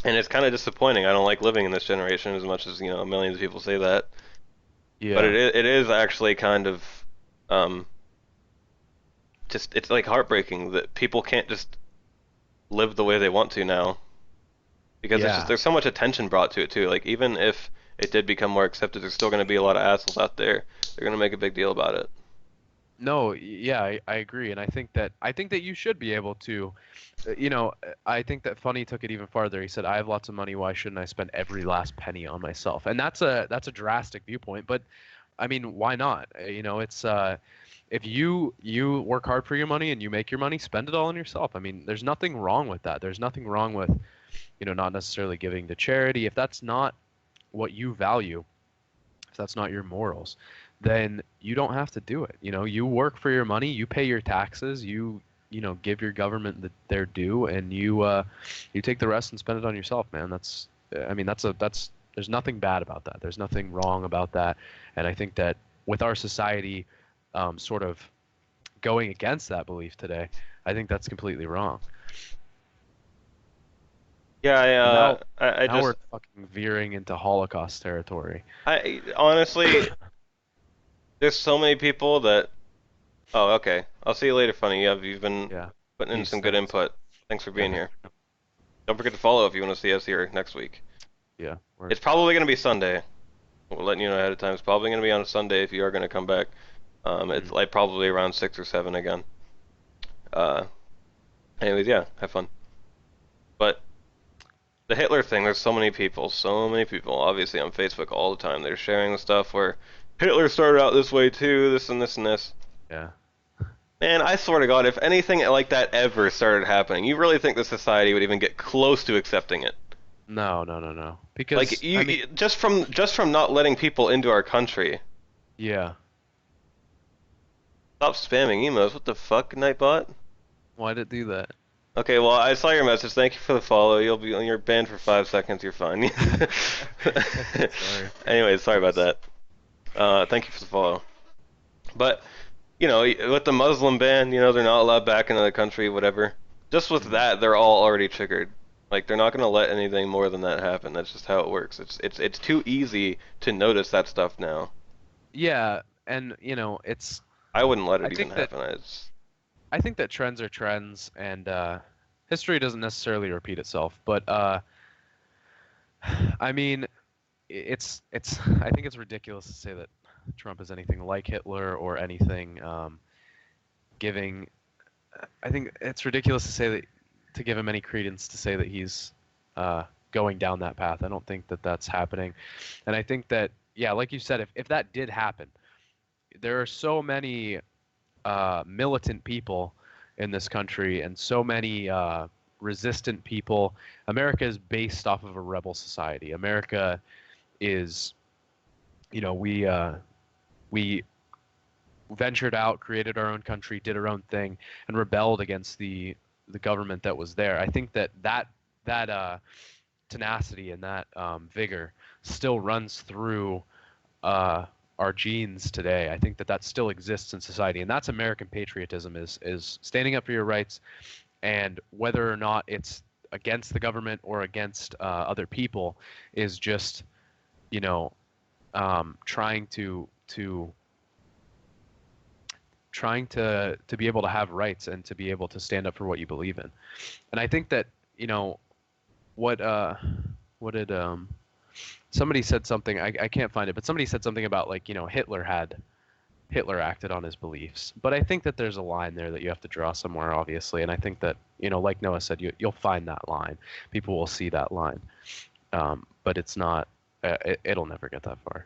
And it's kind of disappointing. I don't like living in this generation as much as, millions of people say that. Yeah. But it is actually kind of it's like heartbreaking that people can't just live the way they want to now. Because there's so much attention brought to it too. Like, even if it did become more accepted, there's still going to be a lot of assholes out there. They're going to make a big deal about it. No, yeah, I agree, and I think that you should be able to, I think that Funny took it even farther. He said, "I have lots of money. Why shouldn't I spend every last penny on myself?" And that's a drastic viewpoint, but I mean, why not? It's if you work hard for your money and you make your money, spend it all on yourself. I mean, there's nothing wrong with that. There's nothing wrong with, not necessarily giving to charity if that's not what you value, if that's not your morals. Then you don't have to do it. You work for your money, you pay your taxes, you give your government their due, and you take the rest and spend it on yourself, man. That's there's nothing bad about that. There's nothing wrong about that. And I think that with our society sort of going against that belief today, I think that's completely wrong. Yeah, now we're fucking veering into Holocaust territory. I honestly, there's so many people that Oh, okay. I'll see you later, Funny. You've been Yeah. putting in Peace. some good Thanks. input. Thanks for Yeah. being here. Don't forget to follow if you want to see us here next week. Yeah. It's probably going to be Sunday. We're letting you know ahead of time. It's probably going to be on a Sunday if you are going to come back. It's like probably around 6 or 7 again. Uh, anyways, yeah, have fun. But the Hitler thing, there's so many people, obviously on Facebook all the time. They're sharing the stuff where Hitler started out this way too, this and this and this. Yeah. Man, I swear to God, if anything like that ever started happening, you really think the society would even get close to accepting it? No. Because Like just from not letting people into our country. yeah. Stop spamming emails. What the fuck, Nightbot? Why did it do that? Okay, well, I saw your message. Thank you for the follow. You're banned for 5 seconds. You're fine. Sorry. Anyway, sorry about that. Thank you for the follow. But with the Muslim ban, they're not allowed back into the country, whatever. Just with that, they're all already triggered. Like they're not gonna let anything more than that happen. That's just how it works. It's too easy to notice that stuff now. Yeah, and it's. I wouldn't let I it even think that happen. I think that trends are trends, and history doesn't necessarily repeat itself. But I mean, it's. I think it's ridiculous to say that Trump is anything like Hitler or anything giving. I think it's ridiculous to say that to give him any credence to say that he's going down that path. I don't think that that's happening, and I think that yeah, like you said, if that did happen, there are so many militant people in this country and so many resistant people. America is based off of a rebel society. America is, we ventured out, created our own country, did our own thing, and rebelled against the government that was there. I think that tenacity and that vigor still runs through our genes today. I think that still exists in society, and that's American patriotism is standing up for your rights, and whether or not it's against the government or against other people is just trying to be able to have rights and to be able to stand up for what you believe in. And I think that what did somebody said something, I can't find it, but somebody said something about like Hitler acted on his beliefs, but I think that there's a line there that you have to draw somewhere, obviously, and I think that like Noah said, you'll find that line, people will see that line, but it's not it'll never get that far.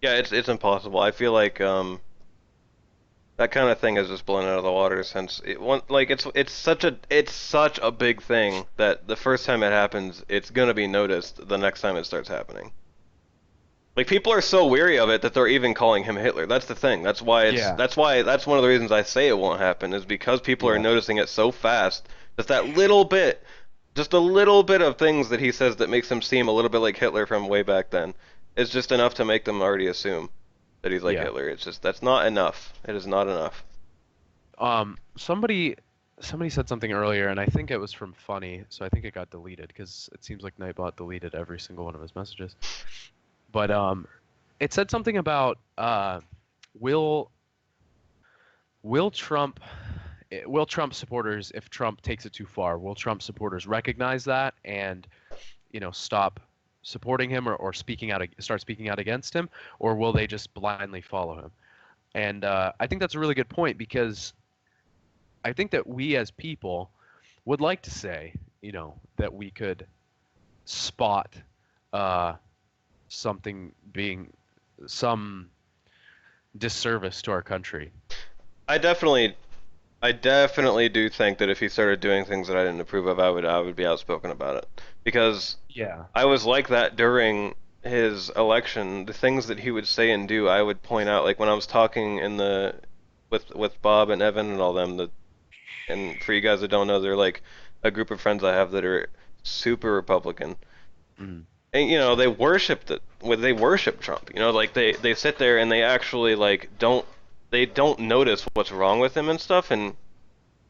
Yeah, it's impossible. I feel like that kind of thing is just blown out of the water since it's such a big thing that the first time it happens, it's gonna be noticed the next time it starts happening. Like people are so weary of it that they're even calling him Hitler. That's the thing. That's why that's one of the reasons I say it won't happen is because people are noticing it so fast. Just that little bit, just a little bit of things that he says that makes him seem a little bit like Hitler from way back then is just enough to make them already assume that he's like Hitler. It's just that's not enough. It is not enough. Somebody said something earlier, and I think it was from Funny, so I think it got deleted because it seems like Nightbot deleted every single one of his messages. But it said something about will Trump supporters, if Trump takes it too far, will Trump supporters recognize that and stop supporting him or start speaking out against him, or will they just blindly follow him? And I think that's a really good point, because I think that we as people would like to say, that we could spot something being some disservice to our country. I definitely do think that if he started doing things that I didn't approve of, I would be outspoken about it. Because I was like that during his election. The things that he would say and do, I would point out. Like when I was talking with Bob and Evan and all them. And for you guys that don't know, they're like a group of friends I have that are super Republican. Mm. And they worship Trump. Like they sit there and they actually don't notice what's wrong with him and stuff. And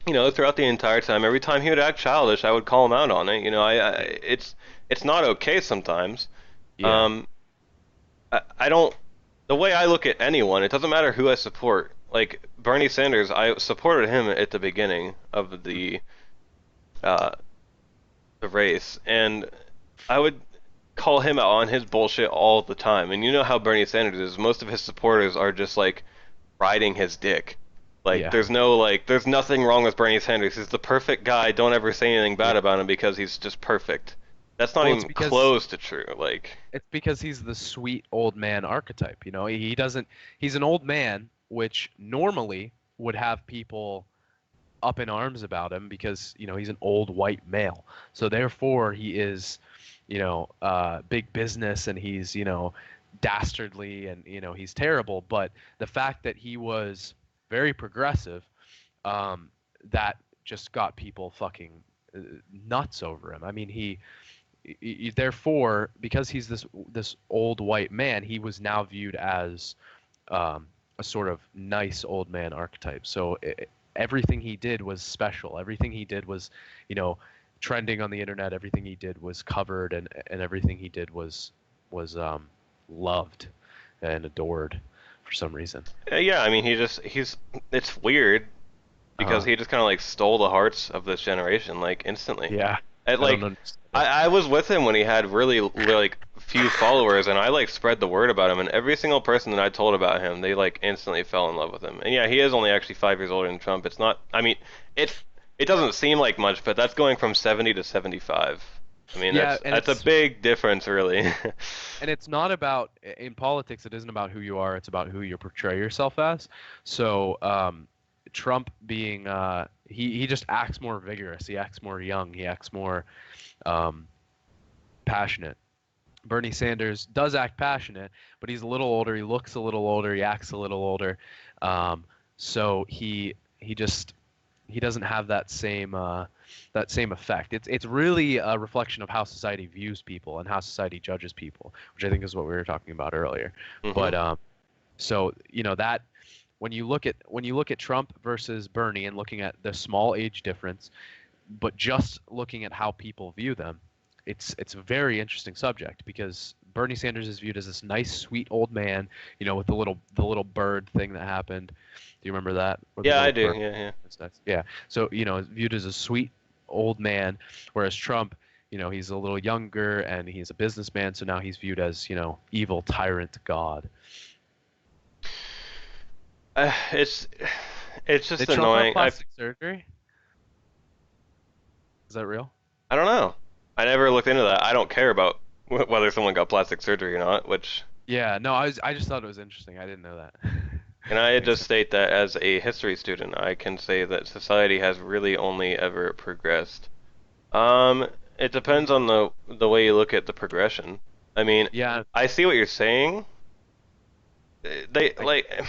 throughout the entire time, every time he would act childish, I would call him out on it. It's not okay sometimes. Yeah. I don't. The way I look at anyone, it doesn't matter who I support. like Bernie Sanders, I supported him at the beginning of uh, the race, and I would call him out on his bullshit all the time. And you know how Bernie Sanders is. Most of his supporters are just like riding his dick. Like Yeah. there's nothing wrong with Bernie Sanders. He's the perfect guy. Don't ever say anything bad Yeah. about him because he's just perfect. That's not Well, it's even because close to true. Like, he's the sweet old man archetype. You know, he doesn't. He's an old man, which normally would have people up in arms about him because he's an old white male. So therefore, he is, big business, and he's dastardly, and he's terrible. But the fact that he was very progressive, that just got people fucking nuts over him. I mean, therefore, because he's this old white man, he was now viewed as a sort of nice old man archetype. So everything he did was special. Everything he did was, trending on the internet. Everything he did was covered, and everything he did was loved and adored for some reason. yeah, I mean, it's weird because Uh-huh. he just kind of like stole the hearts of this generation like instantly. Yeah, And I don't like, understand. I was with him when he had really like few followers, and I like spread the word about him, and every single person that I told about him, they like instantly fell in love with him. And yeah, he is only actually 5 years older than Trump. It's not. I mean, it doesn't seem like much, but that's going from 70 to 75. I mean, Yeah, and that's a it's big difference, really. and it's not about in politics. It isn't about who you are. It's about who you portray yourself as. So Trump being he just acts more vigorous. He acts more young. He acts more passionate. Bernie Sanders does act passionate, but he's a little older. He looks a little older. He acts a little older. So he just he doesn't have that same effect. It's really a reflection of how society views people and how society judges people, which I think is what we were talking about earlier. But so that when you look at Trump versus Bernie and looking at the small age difference, but just looking at how people view them, it's a very interesting subject because Bernie Sanders is viewed as this nice, sweet old man, with the little bird thing that happened. Do you remember that? With the Yeah, I little do. bird? Yeah, Yeah. So viewed as a sweet old man, whereas Trump, he's a little younger and he's a businessman, so now he's viewed as evil tyrant god. It's just Did Trump have annoying. plastic surgery? Is that real? I don't know. I never looked into that. I don't care about whether someone got plastic surgery or not, which Yeah. No, I just thought it was interesting. I didn't know that. can I Makes just sense. state that as a history student, I can say that society has really only ever progressed. Um, it depends on the way you look at the progression. I mean, Yeah. I see what you're saying. They Like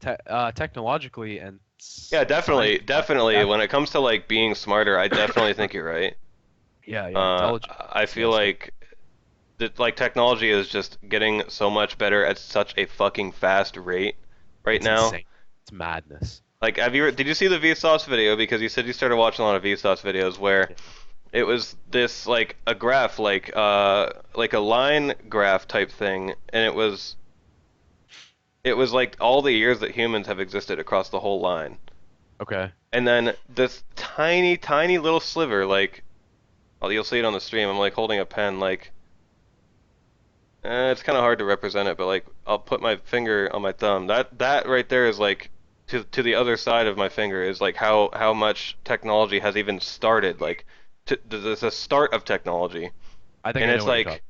like, technologically and yeah, definitely, science. definitely. When it comes to like being smarter, I definitely think you're right. Yeah. Intelligence. I feel like that like technology is just getting so much better at such a fucking fast rate right It's now. insane. It's madness. Like, did you see the Vsauce video? Because you said you started watching a lot of Vsauce videos where Yeah. it was this like a graph, like a line graph type thing, and it was like all the years that humans have existed across the whole line. Okay. And then this tiny, tiny little sliver, like, oh, you'll see it on the stream. I'm like holding a pen, like, it's kind of hard to represent it, but like, I'll put my finger on my thumb. That right there is like, to the other side of my finger is like how much technology has even started, like, the start of technology. I think And I know it's what you're like, talking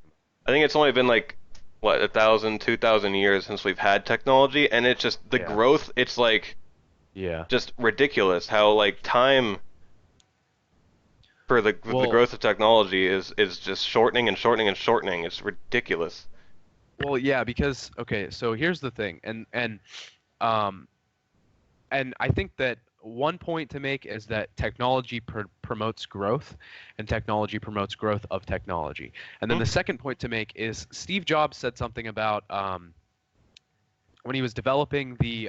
I think it's only been like, what, 1,000, 2,000 years since we've had technology, and it's just the about. Yeah. growth. It's like Yeah. just ridiculous how like time for the Well, growth of technology is just shortening and shortening and shortening. It's ridiculous. yeah, because okay, so here's the thing, um, and I think that one point to make is that technology promotes growth, and technology promotes growth of technology. And then Hmm? the second point to make is Steve Jobs said something about when he was developing the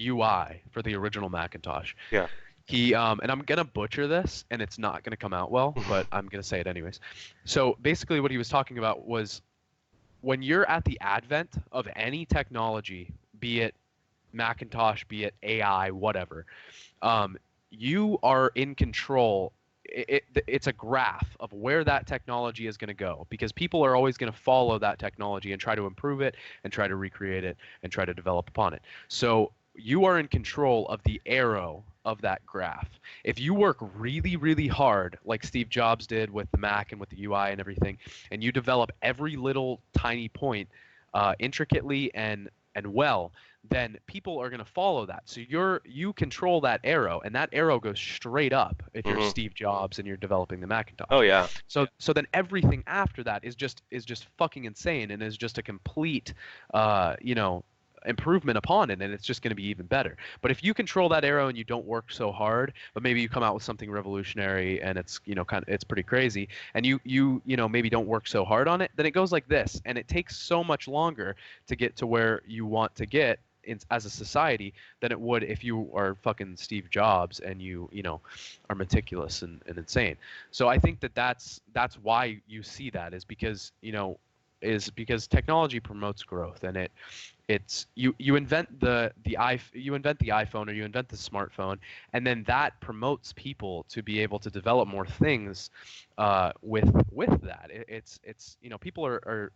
UI for the original Macintosh. Yeah. He and I'm gonna butcher this, and it's not gonna come out well, but I'm gonna say it anyways. So basically, what he was talking about was when you're at the advent of any technology, be it Macintosh, be it AI, whatever, you are in control. It's a graph of where that technology is going to go, because people are always going to follow that technology and try to improve it and try to recreate it and try to develop upon it. So you are in control of the arrow of that graph. If you work really, really hard, like Steve Jobs did with the Mac and with the UI and everything, and you develop every little tiny point intricately and well, then people are going to follow that. So you control that arrow, and that arrow goes straight up if you're Hmm. Steve Jobs and you're developing the Macintosh. Oh yeah. So then everything after that is just fucking insane, and is just a complete improvement upon it, and it's just going to be even better. But if you control that arrow and you don't work so hard, but maybe you come out with something revolutionary and it's it's pretty crazy, and you maybe don't work so hard on it, then it goes like this, and it takes so much longer to get to where you want to get as a society than it would if you are fucking Steve Jobs and you are meticulous and insane. So I think that's why you see that, is because technology promotes growth, and it's you invent you invent the iPhone, or you invent the smartphone, and then that promotes people to be able to develop more things with that. It's people are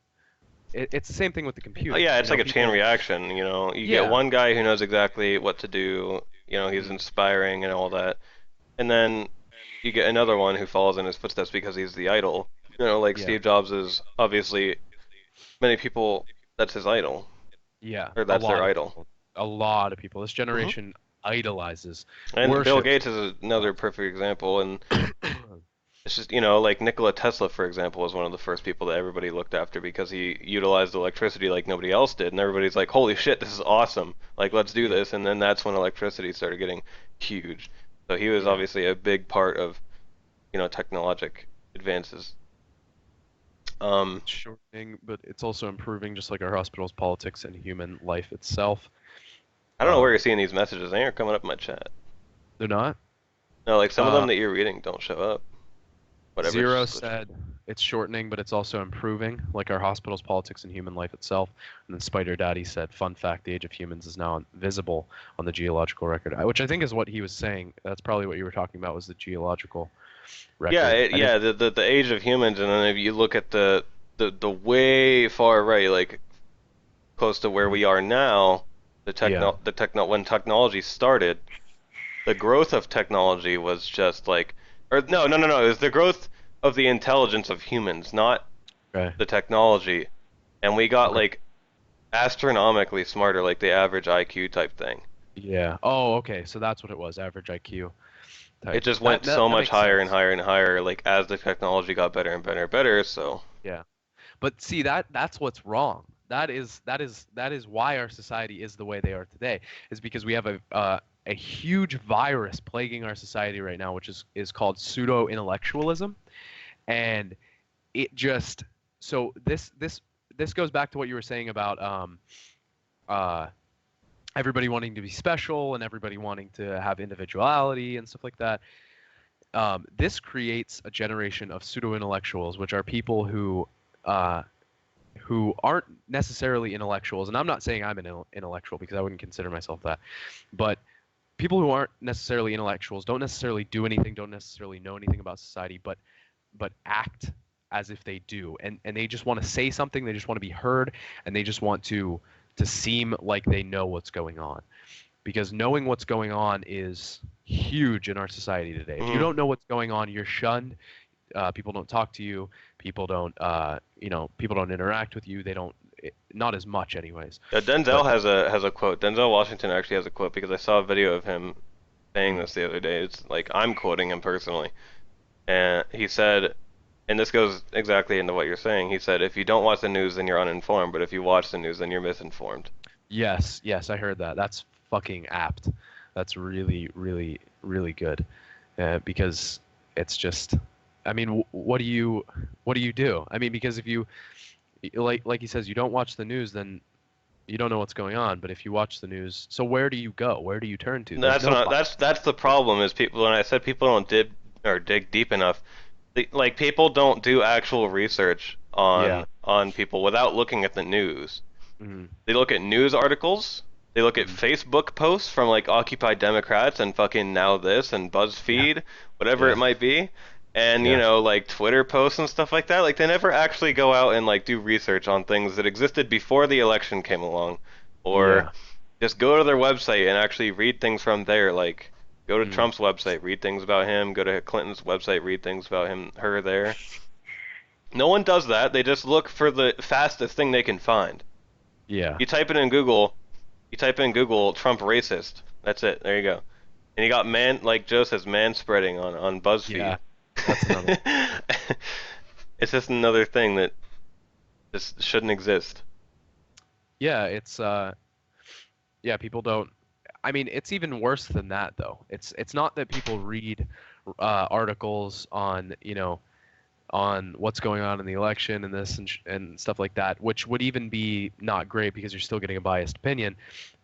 it's the same thing with the computer. Oh, yeah, it's like a chain People, reaction. You get yeah, one guy who knows exactly what to do. He's inspiring and all that, and then you get another one who follows in his footsteps because he's the idol. Like yeah, Steve Jobs is obviously many people. That's his idol, yeah. or that's their idol. A lot of people. This Hmm. generation idolizes, And Bill worships. Gates is another perfect example. And it's just, like Nikola Tesla, for example, was one of the first people that everybody looked after because he utilized electricity like nobody else did. And everybody's like, holy shit, this is awesome. Like, let's do Yeah, this. And then that's when electricity started getting huge. So he was yeah. obviously a big part of, technologic advances. Shortening, but it's also improving, just like our hospitals, politics, and human life itself. I don't know where Um, you're seeing these messages. They aren't coming up in my chat. they're not. No, like some of them Uh, that you're reading don't show up. Whatever, it's Zero just glitching. said it's shortening, but it's also improving, like our hospitals, politics, and human life itself. And then Spider Daddy said, "Fun fact: the age of humans is now visible on the geological record," which I think is what he was saying. That's probably what you were talking about, was the geological Yeah, record. And if the age of humans, and then if you look at the way far right, like close to where Mhm. we are now, Yeah, when technology started, the growth of technology was just like, or no, it was the growth of the intelligence of humans, not okay, the technology, and we got okay, like astronomically smarter, like the average IQ type thing. yeah. Oh, okay. So that's what it was, average IQ type. It just That went that so that much makes higher and sense. higher and higher, like as the technology got better and better and better. So Yeah. But see, that's what's wrong. That is why our society is the way they are today. Is because we have a huge virus plaguing our society right now, which is called pseudo intellectualism, and it just so this goes back to what you were saying about uh, everybody wanting to be special and everybody wanting to have individuality and stuff like that. This creates a generation of pseudo intellectuals, which are people uh, who aren't necessarily intellectuals, and I'm not saying I'm an intellectual because I wouldn't consider myself that, but people who aren't necessarily intellectuals don't necessarily do anything, don't necessarily know anything about society, but act as if they do, and they just want to say something, they just want to be heard, and they just want to seem like they know what's going on, because knowing what's going on is huge in our society today. If you mhm. don't know what's going on, you're shunned. People don't talk to you. People don't, people don't interact with you. They don't, not as much, anyways. Yeah, Denzel But has a quote. Denzel Washington actually has a quote because I saw a video of him saying mm, this the other day. It's like I'm quoting him personally, and he said, and this goes exactly into what you're saying. He said, "If you don't watch the news, then you're uninformed, but if you watch the news, then you're misinformed." yes, yes, I heard that. That's fucking apt. That's really, really, really good, because it's just, I mean, what do you do? I mean, because if you, like he says, you don't watch the news, then you don't know what's going on. But if you watch the news, so where do you go? Where do you turn to? There's That's no not bias. that's the problem is people. When I said people don't dig deep enough, like people don't do actual research Yeah. on people without looking at the news. Mhm. They look at news articles, They look at Facebook posts from like Occupy Democrats and fucking Now This and BuzzFeed, whatever it might be, and you know, like Twitter posts and stuff like that. Like they never actually go out and like do research on things that existed before the election came along, or just go to their website and actually read things from there. Like go to Trump's website, read things about him. Go to Clinton's website, read things about him, her there. No one does that. They just look for the fastest thing they can find. Yeah. You type it in Google. You type in Google Trump racist. That's it. There you go. And you got like Joe says, man spreading on BuzzFeed. Yeah. That's another. It's just another thing that just shouldn't exist. Yeah, it's yeah, people don't. I mean, it's even worse than that though. It's not that people read articles on, you know, on what's going on in the election and this and stuff like that, which would even be not great because you're still getting a biased opinion.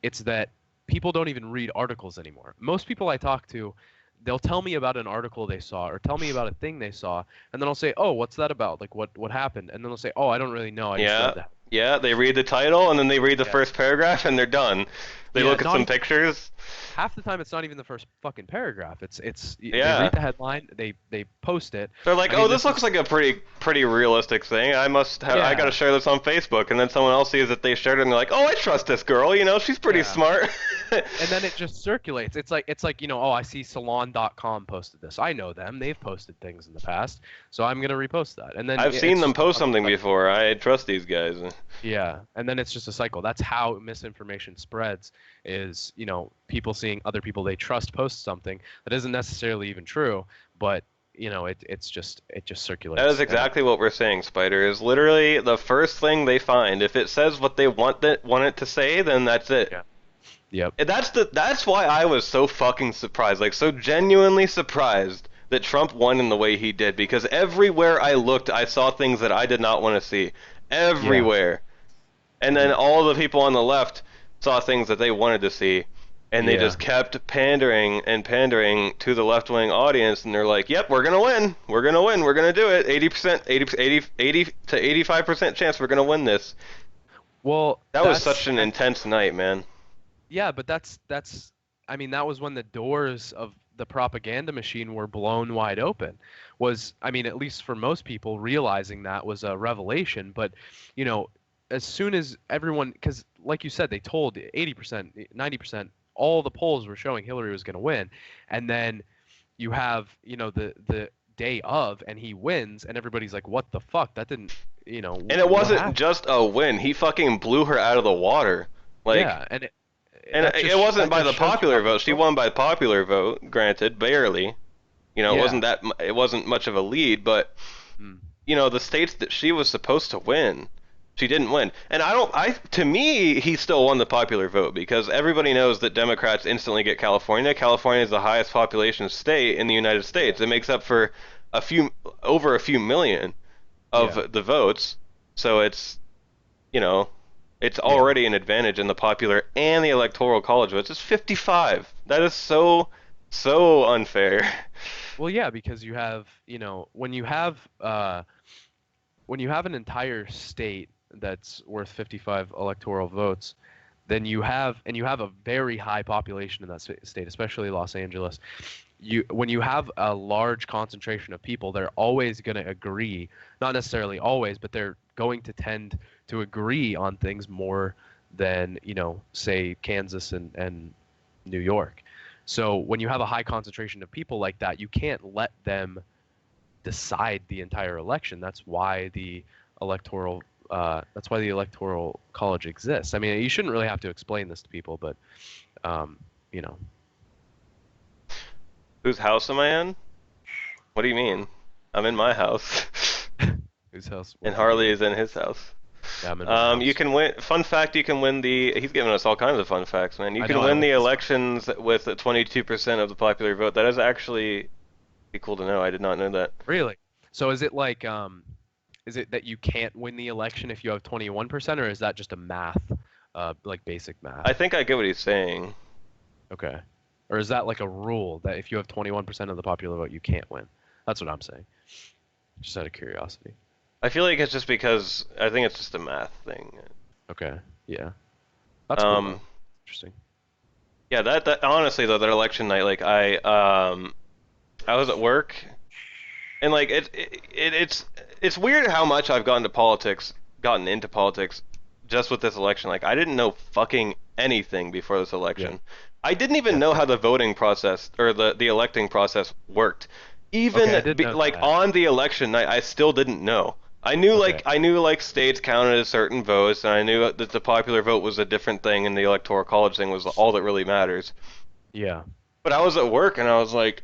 It's that people don't even read articles anymore. Most people I talk to, they'll tell me about an article they saw or tell me about a thing they saw, and then I'll say, "Oh, what's that about? Like what happened?" And then they'll say, "Oh, I don't really know. I just read that." Yeah, they read the title and then they read the first paragraph and they're done. They look at some pictures. Half the time it's not even the first fucking paragraph. They read the headline, they post it. They're like, "Oh, this looks like a pretty realistic thing. I got to share this on Facebook." And then someone else sees that they shared it and they're like, "Oh, I trust this girl. You know, she's pretty smart." And then it just circulates. It's like, you know, "Oh, I see salon.com posted this. I know them. They've posted things in the past, so I'm going to repost that." And then I've seen them post something before. I trust these guys. Yeah, and then it's just a cycle. That's how misinformation spreads, is, you know, people seeing other people they trust post something that isn't necessarily even true, but, you know, it just circulates. That is exactly what we're saying, Spider, is literally the first thing they find. If it says what they want it to say, then that's it. Yeah. Yep. And that's why I was so fucking surprised, like so genuinely surprised that Trump won in the way he did, because everywhere I looked, I saw things that I did not want to see. Everywhere. And then all the people on the left saw things that they wanted to see, and they just kept pandering and pandering to the left-wing audience, and they're like, "Yep, we're gonna win. We're gonna win. We're gonna do it. 80%, 80 to 85% chance we're gonna win this." Well, that was such an intense night, man. Yeah, but that's I mean, that was when the doors of the propaganda machine were blown wide open. I mean, at least for most people, realizing that was a revelation. But, you know, as soon as everyone, because like you said, they told 80%, 90%, all the polls were showing Hillary was going to win. And then you have, you know, the day of, and he wins, and everybody's like, "What the fuck? That didn't, you know." And it wasn't just a win. He fucking blew her out of the water. Like, yeah, and it wasn't by the popular vote. She won by popular vote, granted, barely. You know, it wasn't much of a lead, but you know, the states that she was supposed to win, she didn't win. And to me, he still won the popular vote, because everybody knows that Democrats instantly get California. California is the highest population state in the United States. It makes up for over a few million of the votes. So it's, you know, it's already an advantage in the popular and the electoral college votes. It's 55. That is so unfair. Well, yeah, because you have, you know, when you have an entire state that's worth 55 electoral votes, then you have a very high population in that state, especially Los Angeles. When you have a large concentration of people, they're always going to agree, not necessarily always, but they're going to tend to agree on things more than, you know, say Kansas and New York. So when you have a high concentration of people like that, you can't let them decide the entire election. That's why the electoral college exists. I mean, you shouldn't really have to explain this to people, but you know. Whose house am I in? What do you mean? I'm in my house. Whose house? And Harley is in his house. Yeah, I'm in my house. You can win. Fun fact: you can win the. He's giving us all kinds of fun facts, man. You can win the elections with 22% of the popular vote. That is actually be cool to know. I did not know that. Really? So is it like is it that you can't win the election if you have 21%, or is that just a math, like basic math? I think I get what he's saying. Okay. Or is that like a rule that if you have 21% of the popular vote, you can't win? That's what I'm saying. Just out of curiosity. I feel like it's just because I think it's just a math thing. Okay. Yeah. That's cool. interesting. Yeah, that honestly though, that election night, like I was at work, and like it's weird how much I've gotten into politics just with this election. Like I didn't know fucking anything before this Yeah. election. I didn't even Yeah. know how the voting process or the electing process worked. Even Okay, I did know like that. on the election night, I still didn't know. Okay. I knew like states counted as certain votes, and I knew that the popular vote was a different thing, and the electoral college thing was all that really matters. Yeah. But I was at work, and I was like,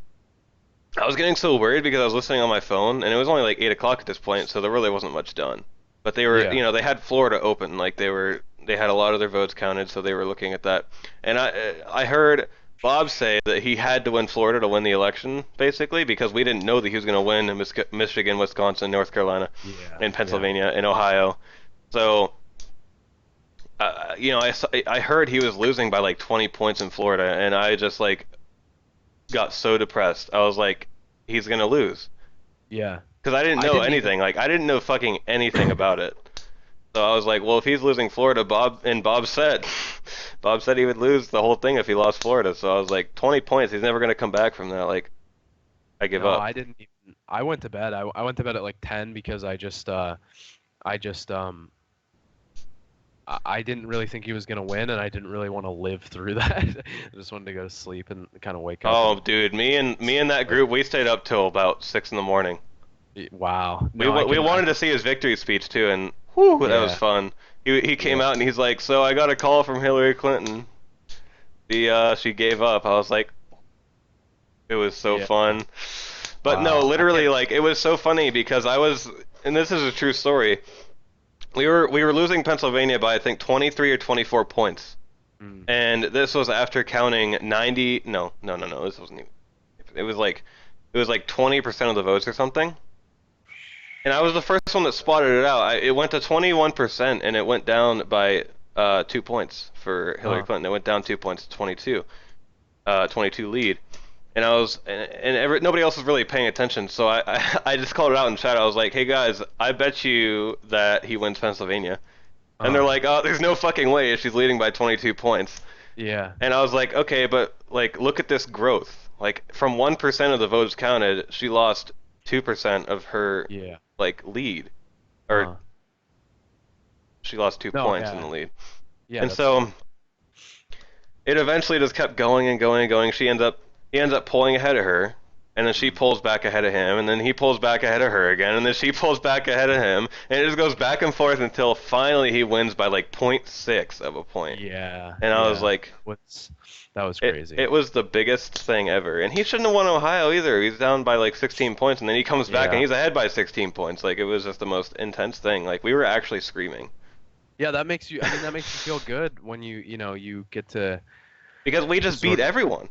I was getting so worried because I was listening on my phone, and it was only like 8 o'clock at this point, so there really wasn't much done. But they were, Yeah. they had Florida open, like they had a lot of their votes counted, so they were looking at that. And I heard Bob say that he had to win Florida to win the election, basically, because we didn't know that he was going to win in Michigan, Wisconsin, North Carolina, Yeah. and Yeah. Pennsylvania, and Ohio. So, I heard he was losing by like 20 points in Florida, and I just like got so depressed. I was like, he's gonna lose Yeah. because I didn't I know didn't even. anything. Like I didn't know fucking anything about it. So I was like, well, if he's losing Florida, Bob said, Bob said he would lose the whole thing if he lost Florida. So I was like, 20 points. He's never gonna come back from that. Like I give No, up. I didn't even. I went to bed. I went to bed at like 10 because I just I didn't really think he was gonna win, and I didn't really want to live through that. I just wanted to go to sleep and kind of wake up Oh, and dude, me and that like, group, we stayed up till about 6 in the morning. wow. We No, I we can. wanted to see his victory speech too, and whew, that was Yeah. fun. He came Yeah. out and he's like, so I got a call from Hillary Clinton. She gave up. I was like, it was so Yeah. fun. But no, Wow. I literally, can't. like it was so funny because and this is a true story. We were losing Pennsylvania by I think 23 or 24 points, Mm, and this was after counting 90. No, no, no, no. This wasn't even. It was like 20% of the votes or something. And I was the first one that spotted it out. It went to 21%, and it went down by 2 points for Hillary huh. Clinton. It went down 2 points to 22, 22 lead. And nobody else was really paying attention, so I just called it out in chat. I was like, hey guys, I bet you that he wins Pennsylvania. And they're Uh, like, oh, there's no fucking way. She's leading by 22 points. yeah. And I was like, okay, but like, look at this growth. Like, from 1% of the votes counted, she lost 2% of her Yeah. like lead, or Uh, she lost two no. points in the Yeah. lead. Yeah. And That's. so it eventually just kept going and going and going. He ends up pulling ahead of her, and then she Mm, pulls back ahead of him, and then he pulls back ahead of her again, and then she pulls back ahead of him, and it just goes back and forth until finally he wins by like .6 of a point. yeah. And I was Yeah. like, What's that was it crazy. it was the biggest thing ever. And he shouldn't have won Ohio either. He's down by like 16 points, and then he comes back and Yeah. he's ahead by 16 points. Like it was just the most intense thing. Like we were actually screaming. Yeah. That makes you. I mean, that makes you feel good when you get to Because we just sort beat of. everyone.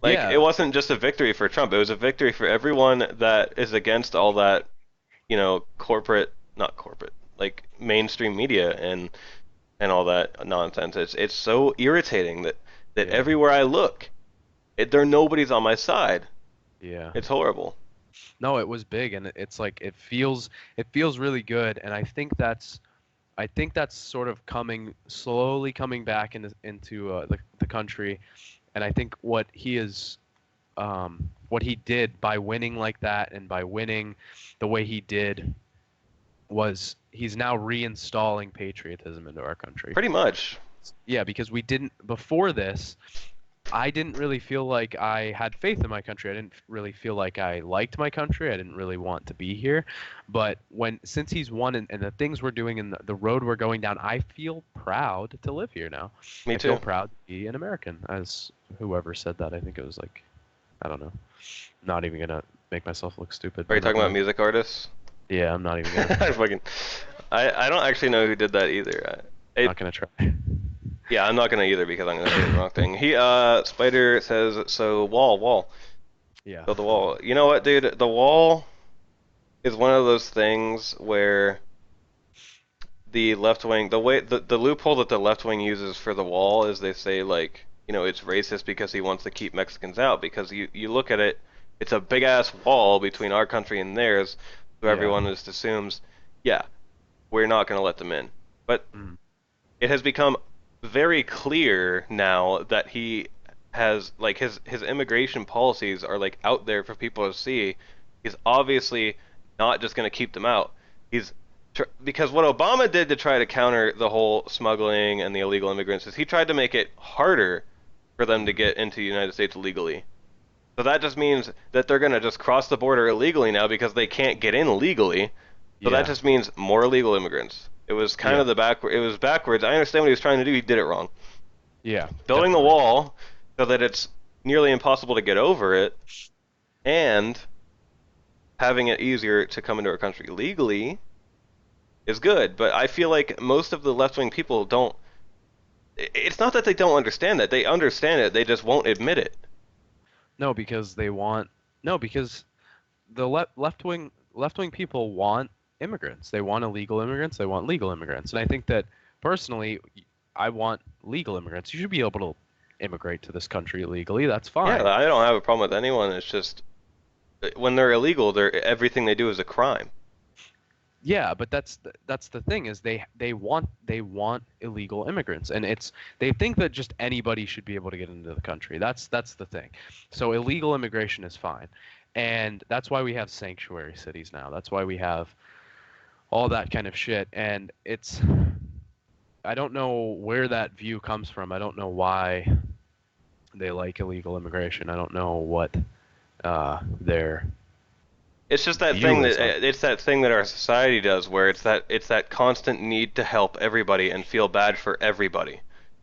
Like it Yeah. wasn't just a victory for Trump. It was a victory for everyone that is against all that, not corporate, like mainstream media and all that nonsense. It's so irritating that Yeah. everywhere I look, nobody's on my side. Yeah. It's horrible. No, it was big, and it's like it feels really good, and I think that's sort of slowly coming back into the country, and I think what he did by winning like that and by winning the way he did was he's now reinstalling patriotism into our country. Pretty much. Yeah, because we didn't before this. I didn't really feel like I had faith in my country. I didn't really feel like I liked my country. I didn't really want to be here. But since he's won and the things we're doing and the road we're going down, I feel proud to live here now. Me I feel too. proud to be an American, as whoever said that. I think it was like, I don't know. Not even gonna make myself look stupid. Are you I'm not talking about gonna- music artists? Yeah, I'm not even gonna. I fucking, I don't actually know who did that either. Not gonna try. Yeah, I'm not gonna either because I'm gonna say the wrong thing. Spider says so. Wall. Yeah. So the wall. You know what, dude? The wall is one of those things where the left wing, the loophole that the left wing uses for the wall is they say like, it's racist because he wants to keep Mexicans out because you look at it, it's a big ass wall between our country and theirs, so Yeah. everyone just assumes, yeah, we're not gonna let them in. But Mm. it has become very clear now that he has like his immigration policies are like out there for people to see. He's obviously not just going to keep them out. He's because what Obama did to try to counter the whole smuggling and the illegal immigrants is he tried to make it harder for them to get into the United States legally. So that just means that they're going to just cross the border illegally now because they can't get in legally. So that Yeah. just means more illegal immigrants. It was kind of it was backwards. I understand what he was trying to do. He did it wrong. Yeah. Building the Definitely. wall so that it's nearly impossible to get over it, and having it easier to come into our country legally is good. But I feel like most of the left-wing people don't. It's not that they don't understand that. They understand it. They just won't admit it. No, because they want no, because the left wing people want immigrants. They want illegal immigrants. They want legal immigrants. And I think that personally, I want legal immigrants. You should be able to immigrate to this country legally. That's Yeah, fine. I don't have a problem with anyone. It's just when they're illegal, everything they do is a crime. Yeah, but that's the thing is they want illegal immigrants, and they think that just anybody should be able to get into the country. That's the thing. So illegal immigration is fine, and that's why we have sanctuary cities now. That's why we have all that kind of shit, and I don't know where that view comes from. I don't know why they like illegal immigration. I don't know what their It's just that view thing is that on. it's that thing that our society does, where it's that constant need to help everybody and feel bad for everybody.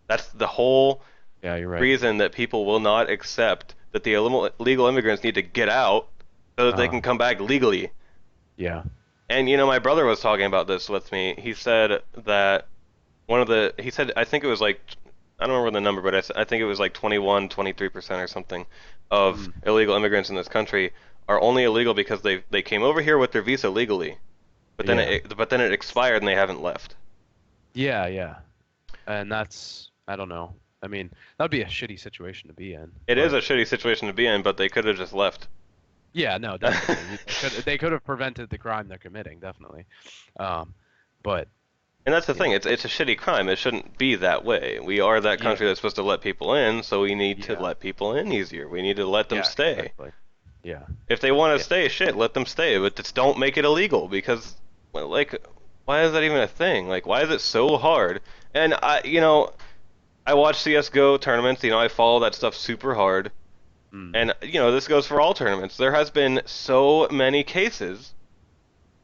That's the whole Yeah, you're right. reason that people will not accept that the illegal immigrants need to get out so that they Uh, can come back legally. yeah, And my brother was talking about this with me. He said that he said, I think it was like, I don't remember the number, but I think it was like 21, 23% or something of mm, illegal immigrants in this country are only illegal because they came over here with their visa legally, but then yeah, it expired and they haven't left. yeah. And that's I don't know. I mean, that'd be a shitty situation to be in. It is But a shitty situation to be in, but they could have just left. yeah, no, definitely. They could have prevented the crime they're committing, definitely. Um, but And that's the you thing. know, It's a shitty crime. It shouldn't be that way. We are that yeah, country that's supposed to let people in, so we need to yeah, let people in easier. We need to let them yeah, stay. exactly. Yeah, If they want to yeah, stay, shit, let them stay, but just don't make it illegal because, well, like, why is that even a thing? Like, why is it so hard? And I watch CS:GO tournaments. I follow that stuff super hard. mm, And this goes for all tournaments. There has been so many cases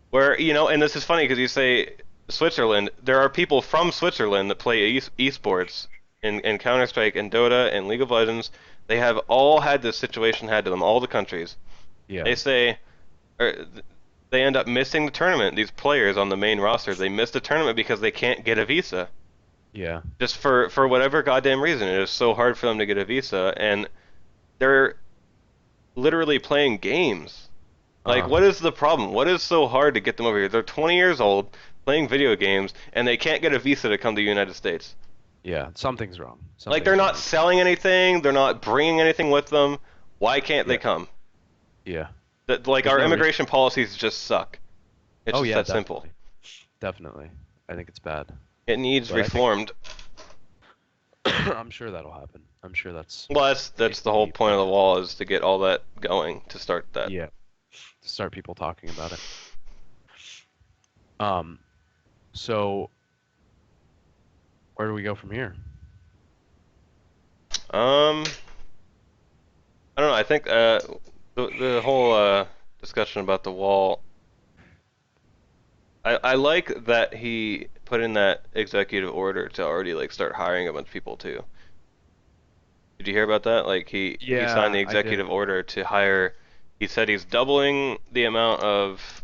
where and this is funny because you say Switzerland. There are people from Switzerland that play esports in Counter Strike and Dota and League of Legends. They have all had this situation had to them. All the countries. yeah, They say, or they end up missing the tournament. These players on the main roster, they miss the tournament because they can't get a visa. yeah, Just for whatever goddamn reason, it is so hard for them to get a visa, and they're literally playing games. Like, uh, what is the problem? What is so hard to get them over here? They're 20 years old, playing video games, and they can't get a visa to come to the United States. yeah. Something's wrong. Like, they're Something's not wrong. selling anything, they're not bringing anything with them. Why can't they Yeah, come? yeah. Like, There's our no reason. immigration policies just suck. It's Oh just yeah, that simple. definitely, definitely. I think it's bad, It needs but I think reformed. I'm sure that'll happen. I'm sure that's Well, that's the whole basically point of the wall is to get all that going, to start that. yeah, to start people talking about it. Um, so where do we go from here? Um, I don't know. I think the whole discussion about the wall. I like that he put in that executive order to already like start hiring a bunch of people too. Did you hear about that? Like he signed Yeah, the I did. executive order to hire. He said he's doubling the amount of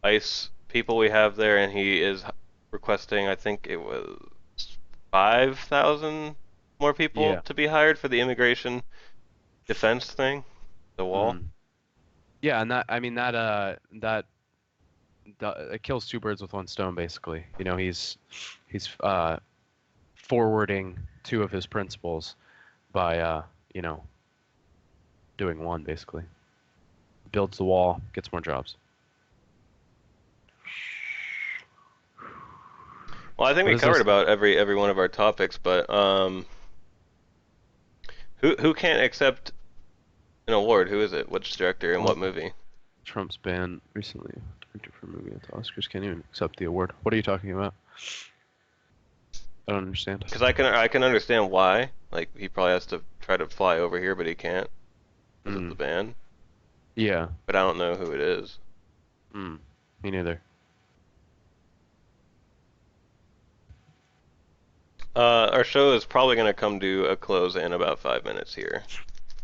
ICE people we have there, and he is requesting, I think it was 5,000 more people Yeah. to be hired for the immigration defense thing, the wall. Mm. Yeah, and that I mean that it kills two birds with one stone basically. He's forwarding two of his principles by you know, doing one basically. Builds the wall, gets more jobs. Well, I think What we is covered this? about every one of our topics, but who can't accept an award? Who is it? Which director and Well, what movie? Trump's banned recently for movie at the Oscars. Can't even accept the award. What are you talking about? I don't understand. Because I can understand why. Like he probably has to try to fly over here, but he can't because of the ban. Yeah. But I don't know who it is. Me neither. Our show is probably going to come to a close in about 5 minutes here.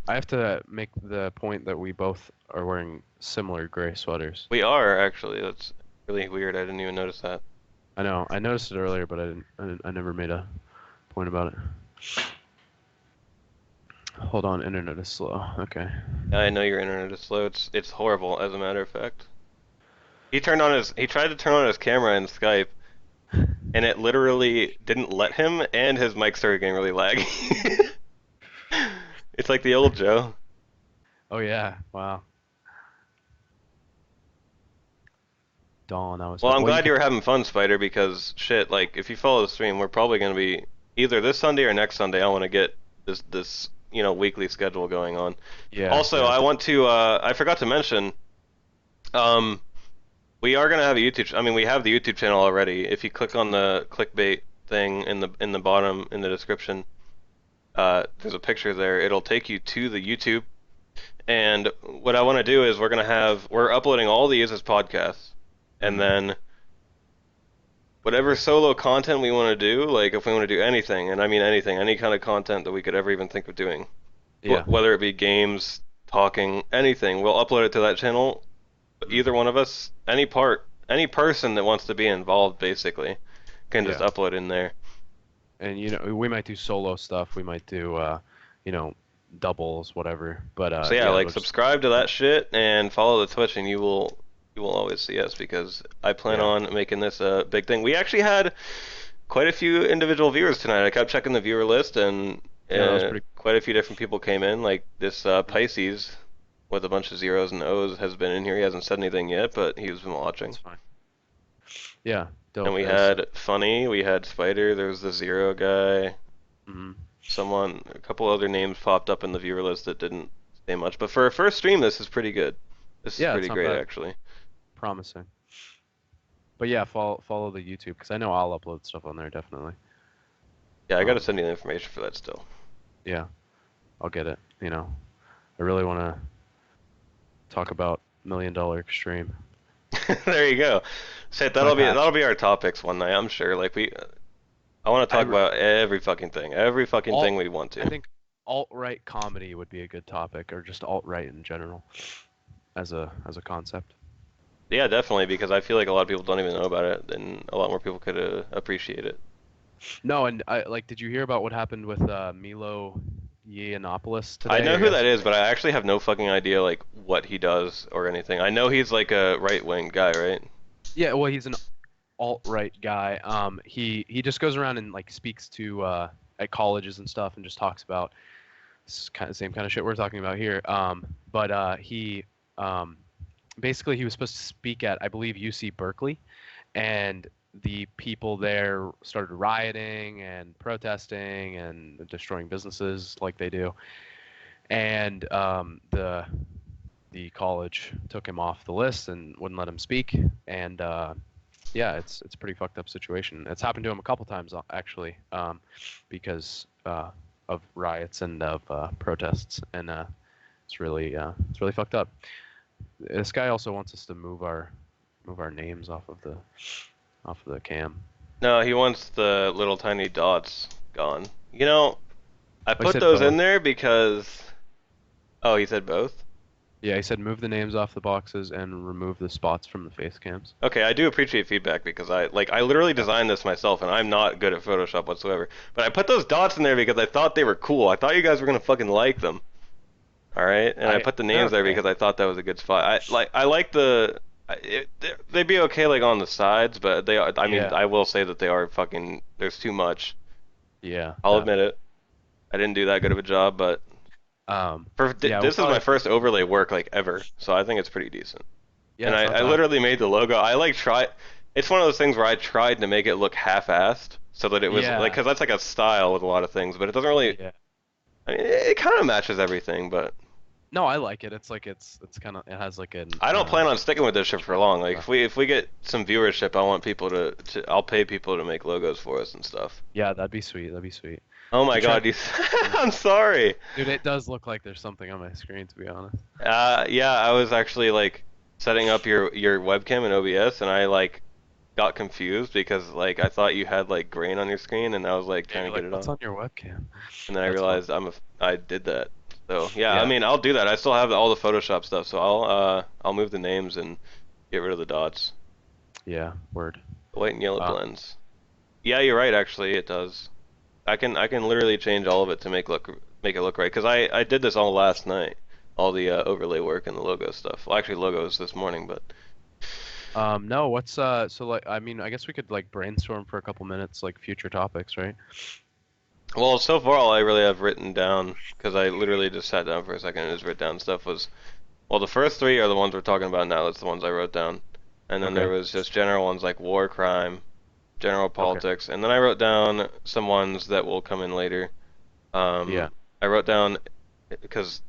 I have to make the point that we both are wearing similar gray sweaters. We are actually. That's really weird. I didn't even notice that. I know. I noticed it earlier, but I never made a point about it. Hold on, internet is slow. Okay. I know your internet is slow. It's horrible, as a matter of fact. He tried to turn on his camera in Skype, and it literally didn't let him, and his mic started getting really laggy. It's like the old Joe. Oh yeah. Wow. Dawn. I was. Well, I'm glad you were having fun, Spider, because shit, like if you follow the stream, we're probably gonna be either this Sunday or next Sunday. I want to get this weekly schedule going on. Yeah. Also, yeah. I want to I forgot to mention, we are gonna have a YouTube. I mean, we have the YouTube channel already. If you click on the ClickBait thing in the bottom in the description, there's a picture there. It'll take you to the YouTube. And what I want to do is we're uploading all these as podcasts, and then whatever solo content we want to do, like if we want to do anything, and I mean anything, any kind of content that we could ever even think of doing, Yeah. whether it be games, talking, anything, we'll upload it to that channel. Either one of us, any person that wants to be involved, basically, can just upload in there. And we might do solo stuff. We might do doubles, whatever. But So yeah, like subscribe to that shit and follow the Twitch, and you will always see us, because I plan on making this a big thing. We actually had quite a few individual viewers tonight. I kept checking the viewer list, and quite a few different people came in. Like this Pisces with a bunch of zeros and O's has been in here. He hasn't said anything yet, but he's been watching. That's fine. Yeah. And we had Funny, we had Spider, there was the Zero guy. A couple other names popped up in the viewer list that didn't say much. But for a first stream, this is pretty good. This is pretty great, actually. Promising. But yeah, follow the YouTube, because I know I'll upload stuff on there, definitely. Yeah, I gotta send you the information for that still. Yeah, I'll get it. I really want to talk about $1 Million Extreme. There you go. Shit, that'll be our topics one night, I'm sure. Like I want to talk about every fucking thing we want to. I think alt-right comedy would be a good topic, or just alt-right in general, as a concept. Yeah, definitely, because I feel like a lot of people don't even know about it, and a lot more people could appreciate it. No, and did you hear about what happened with Milo Yiannopoulos today? I know who that is, but I actually have no fucking idea like what he does or anything. I know he's like a right-wing guy, right? Yeah, well, he's an alt-right guy. He just goes around and like speaks to at colleges and stuff, and just talks about same kind of shit we're talking about here. But he basically he was supposed to speak at, I believe, UC Berkeley, and the people there started rioting and protesting and destroying businesses like they do, and the college took him off the list and wouldn't let him speak. And yeah, it's a pretty fucked up situation. It's happened to him a couple times actually, because of riots and of protests, and it's really fucked up. This guy also wants us to move our names off of the cam. No, he wants the little tiny dots gone. I put said those both. in there because... Oh, he said both? Yeah, he said move the names off the boxes and remove the spots from the face cams. Okay, I do appreciate feedback, because I literally designed this myself, and I'm not good at Photoshop whatsoever. But I put those dots in there because I thought they were cool. I thought you guys were gonna fucking like them. All right, and I put the names there because I thought that was a good spot. I like they'd be okay like on the sides, but they are. I mean, I will say that they are fucking. There's too much. Yeah. I'll admit it. I didn't do that good of a job, but this is my first overlay work like ever, so I think it's pretty decent. Yeah. And I literally made the logo. it's one of those things where I tried to make it look half-assed so that it was like, Yeah. because that's like a style with a lot of things, but it doesn't really. Yeah. I mean, it kind of matches everything, but No, I like it. It's like it's kind of it has like an. I don't plan on sticking with this shit for long. Like if we get some viewership, I want people to I'll pay people to make logos for us and stuff. Yeah, that'd be sweet. That'd be sweet. Oh my God, you I'm sorry. Dude, it does look like there's something on my screen, to be honest. Yeah, I was actually like setting up your webcam in OBS, and I like got confused because like I thought you had like grain on your screen, and I was like trying to get it What's on, on your webcam? and then I That's realized I did that. So yeah, Yeah. I mean I'll do that. I still have all the Photoshop stuff, so I'll move the names and get rid of the dots. Yeah, word. White and yellow blends. Yeah, you're right. Actually, it does. I can literally change all of it to make it look right. Cause I did this all last night, all the overlay work and the logo stuff. Well, actually, logos this morning, but No, what's so like I mean, I guess we could like brainstorm for a couple minutes, like future topics, right? well, so far all I really have written down, cause I literally just sat down for a second and just wrote down stuff was, well, the first three are the ones we're talking about now. That's the ones I wrote down, and then there was just general ones like war, crime, general politics, and then I wrote down some ones that will come in later. Yeah. I wrote down, because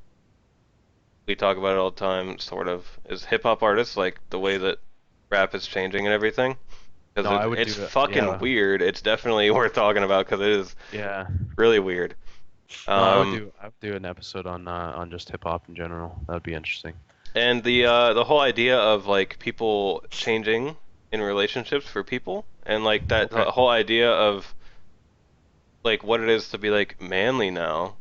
we talk about it all the time, sort of, is hip hop artists, like the way that rap is changing and everything. No, I Because would it's do it. fucking Yeah. weird. It's definitely worth talking about because it is Yeah. really weird. No, I would do an episode on just hip hop in general. That would be interesting. And the whole idea of like people changing in relationships for people, and like that Okay. whole idea of like what it is to be like manly now.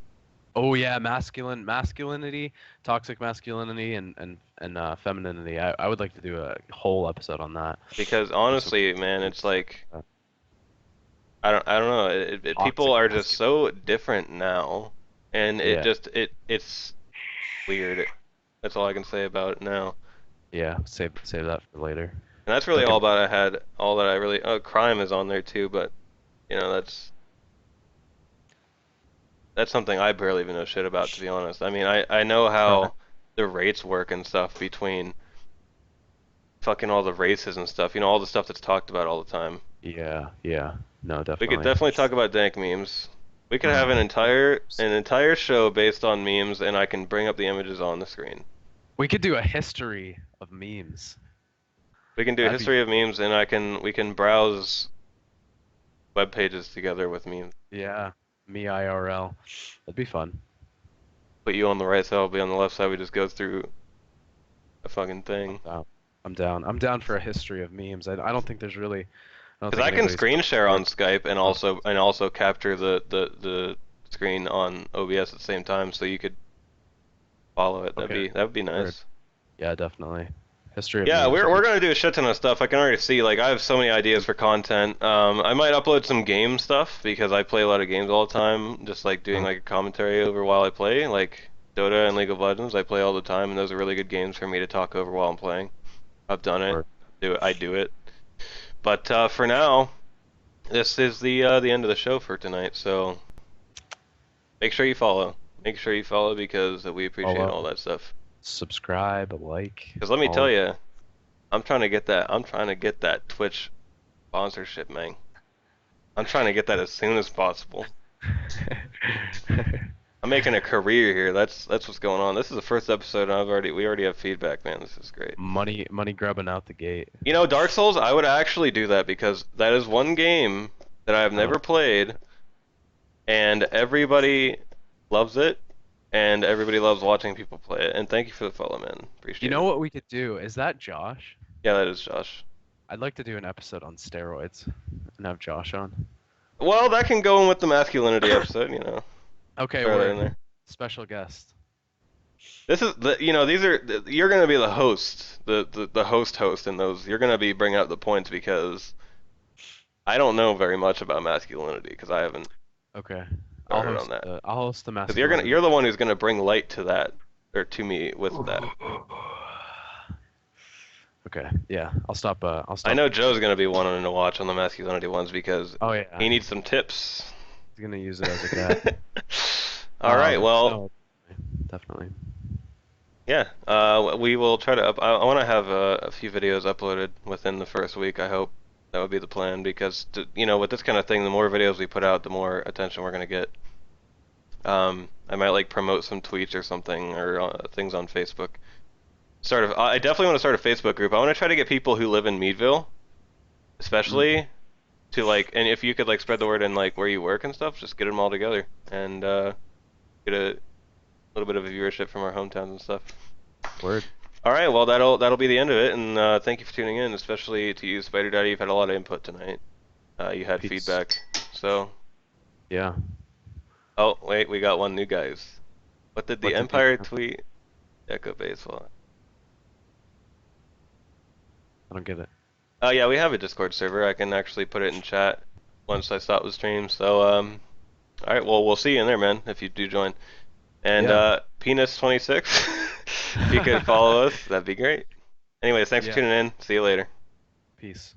Oh yeah, masculinity, toxic masculinity, and femininity. I would like to do a whole episode on that. Because honestly, man, it's like I don't know. People are just so different now, and it Yeah. just it's weird. That's all I can say about it now. Yeah, save that for later. And that's really all that I really. Oh, crime is on there too, but you know that's something I barely even know shit about, to be honest. I mean, I know how the rates work and stuff between fucking all the races and stuff. You know, all the stuff that's talked about all the time. Yeah, yeah. No, We definitely. could definitely talk about dank memes. We could have an entire show based on memes, and I can bring up the images on the screen. We could do a history of memes. We can do a history of memes, and we can browse web pages together with memes. Yeah, me IRL. That'd be fun. Put you on the right side, I'll be on the left side. We just go through a fucking thing. I'm down. I'm down for a history of memes. I don't think there's really. Because I can screen share on Skype and also capture the screen on OBS at the same time, so you could follow it. That would be nice. Yeah, definitely. History of Yeah, memes. we're gonna do a shit ton of stuff. I can already see. Like I have so many ideas for content. I might upload some game stuff because I play a lot of games all the time. Just like doing like a commentary over while I play, like Dota and League of Legends. I play all the time, and those are really good games for me to talk over while I'm playing. I've done it. I do it. But for now, this is the end of the show for tonight. So make sure you follow. Make sure you follow because we appreciate all that stuff. Subscribe, like. Because let me tell you, I'm trying to get that Twitch sponsorship, man. I'm trying to get that as soon as possible. I'm making a career here. That's what's going on. This is the first episode, and we already have feedback, man. This is great. Money grubbing out the gate. You know, Dark Souls, I would actually do that because that is one game that I've never played, and everybody loves it, and everybody loves watching people play it. And thank you for the follow, man. Appreciate it. You know what we could do? Is that Josh? Yeah, that is Josh. I'd like to do an episode on steroids and have Josh on. Well, that can go in with the masculinity episode, you know. Okay, Throw that we're in there. special guest. This is you're gonna be the host, the host in those. You're gonna be bringing up the points because I don't know very much about masculinity because I haven't. Okay. I'll host that. I'll host the Because masculinity. you're the one who's gonna bring light to that, or to me with that. Okay. Yeah. I'll stop. I know Joe's gonna be wanting to watch on the masculinity ones because he needs some tips. He's gonna use it as a guide. All right. Well. No, definitely. Yeah, we will try to I want to have a few videos uploaded within the first week. I hope that would be the plan because you know, with this kind of thing, the more videos we put out, the more attention we're gonna get. I might like promote some tweets or something or things on Facebook. I definitely want to start a Facebook group. I want to try to get people who live in Meadville, especially, to like, and if you could like spread the word in like where you work and stuff, just get them all together and get a little bit of a viewership from our hometowns and stuff. Word. All right, well that'll be the end of it, and thank you for tuning in, especially to you, Spider Daddy. You've had a lot of input tonight. You had Peace. feedback, so. Yeah. Oh wait, we got one new guys. What did the What did Empire the- tweet? Echo Baseball. I don't get it. Oh yeah, we have a Discord server. I can actually put it in chat once I stop the stream. So all right, well we'll see you in there, man, if you do join. And Yeah. Penis26, if you could follow us, that'd be great. Anyways, thanks Yeah. for tuning in. See you later. Peace.